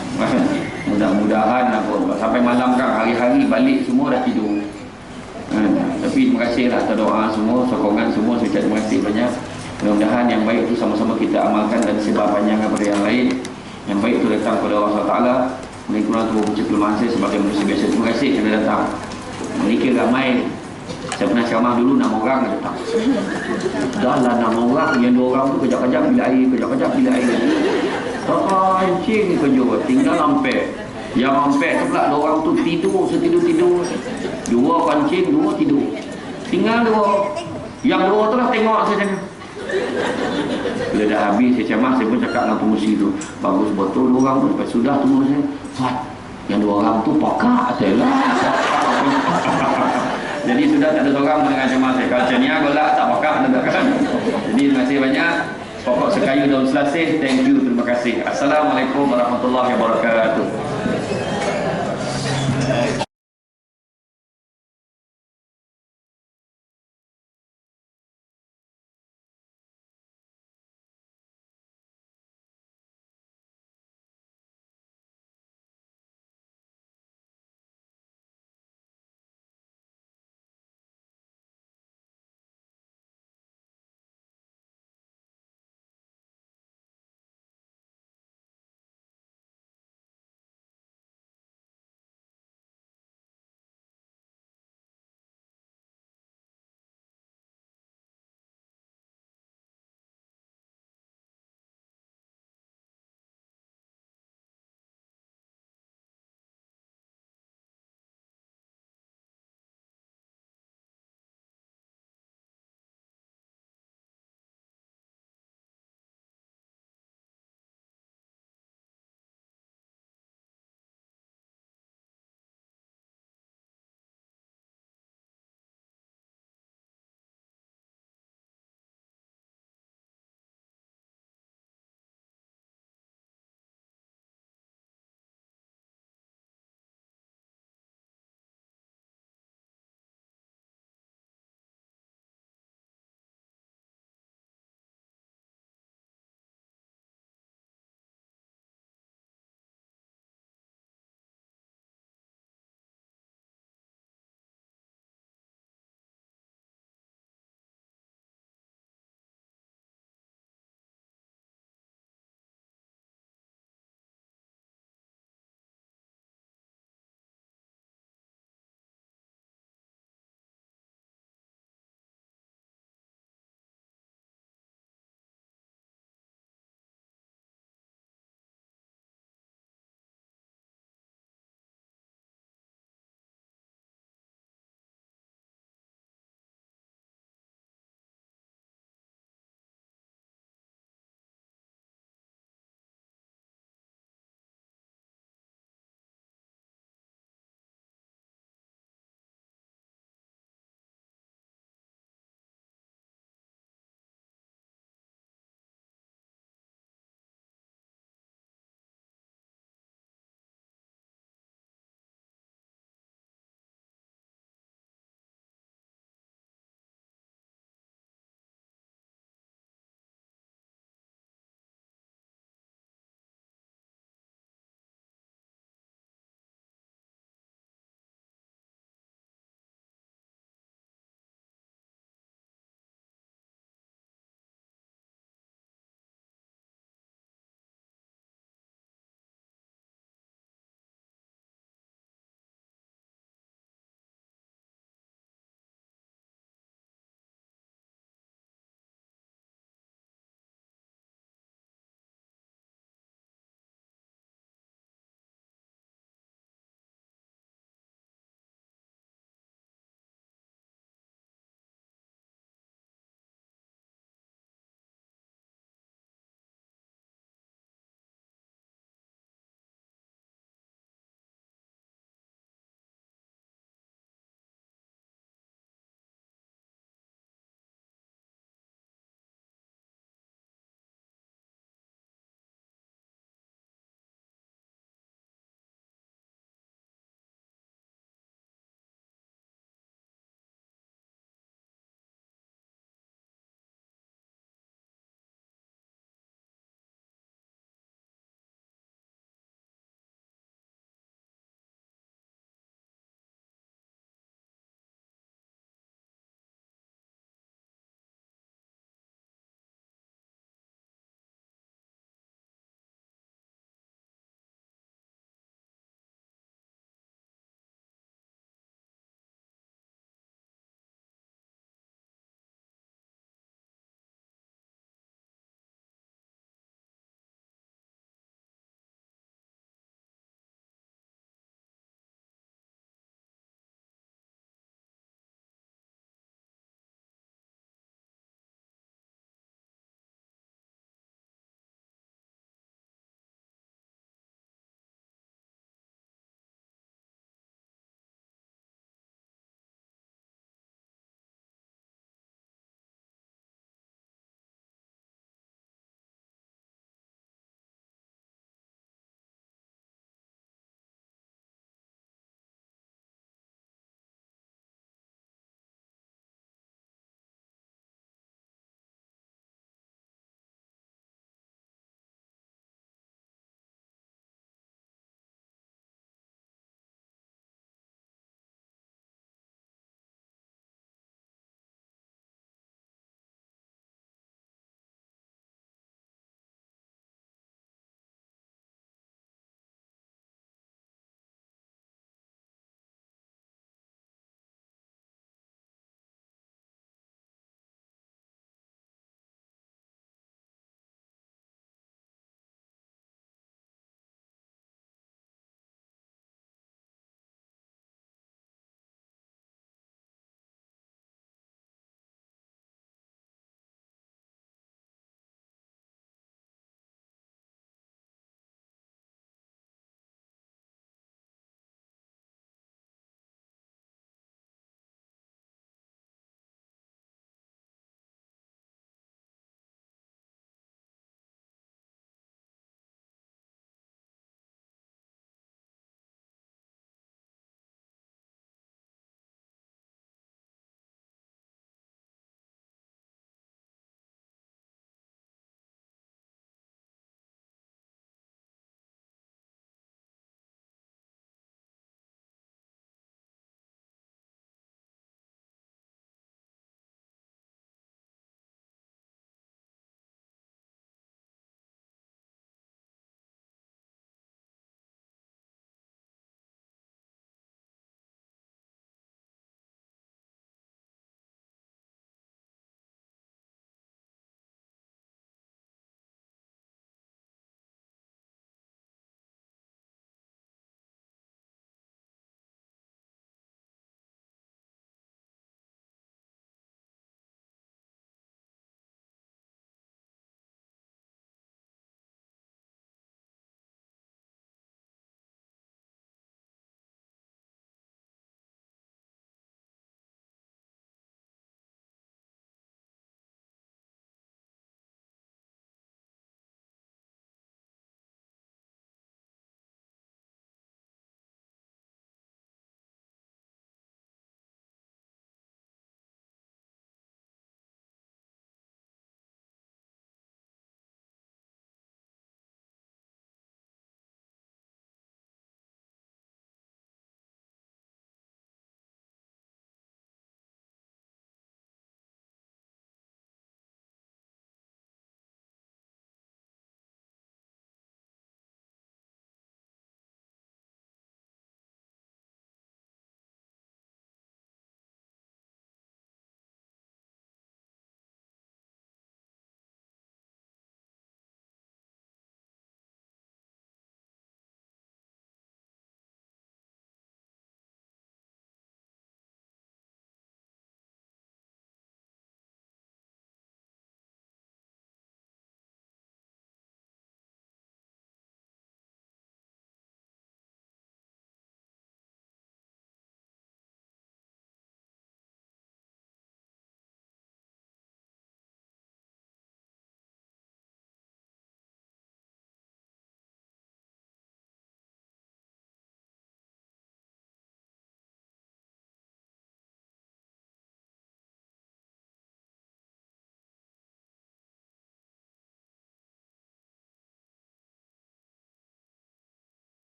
Mudah-mudahan lah pun. Sampai malam kan, hari-hari balik semua dah tidur. Tapi terima kasih lah atas doa semua, sokongan semua. Saya ucap terima kasih banyak. Mudah-mudahan yang baik itu sama-sama kita amalkan dan sebar panjang kepada yang lain. Yang baik itu datang kepada Allah SWT. Mereka tu bercakap masa sebagai manusia biasa. Terima kasih kerana datang. Mereka ramai. Saya pernah ceramah dulu 6 orang datang. Dah lah 6 orang. Yang 2 orang tu kejap-kejap bila air, kejap-kejap bila air. Pancing kerja. Tinggal lampek. Yang lampek tu pula 2 orang tu tidur, setidur-tidur. 2 pancing, 2 tidur. Tinggal 2. Yang 2 tu lah tengok saja. Bila dah habis saya ceramah, saya pun cakap dengan pengurusi tu, bagus betul 2 orang tu. Lepas sudah tunggu saya, Fat, yang 2 orang tu pakak lah. Jadi sudah tak ada seorang mendengar ceramah saya. Kalau macam ni golak tak pakak kan. Jadi terima kasih banyak. Pokok sekayu daun selasih. Thank you, terima kasih. Assalamualaikum warahmatullahi wabarakatuh.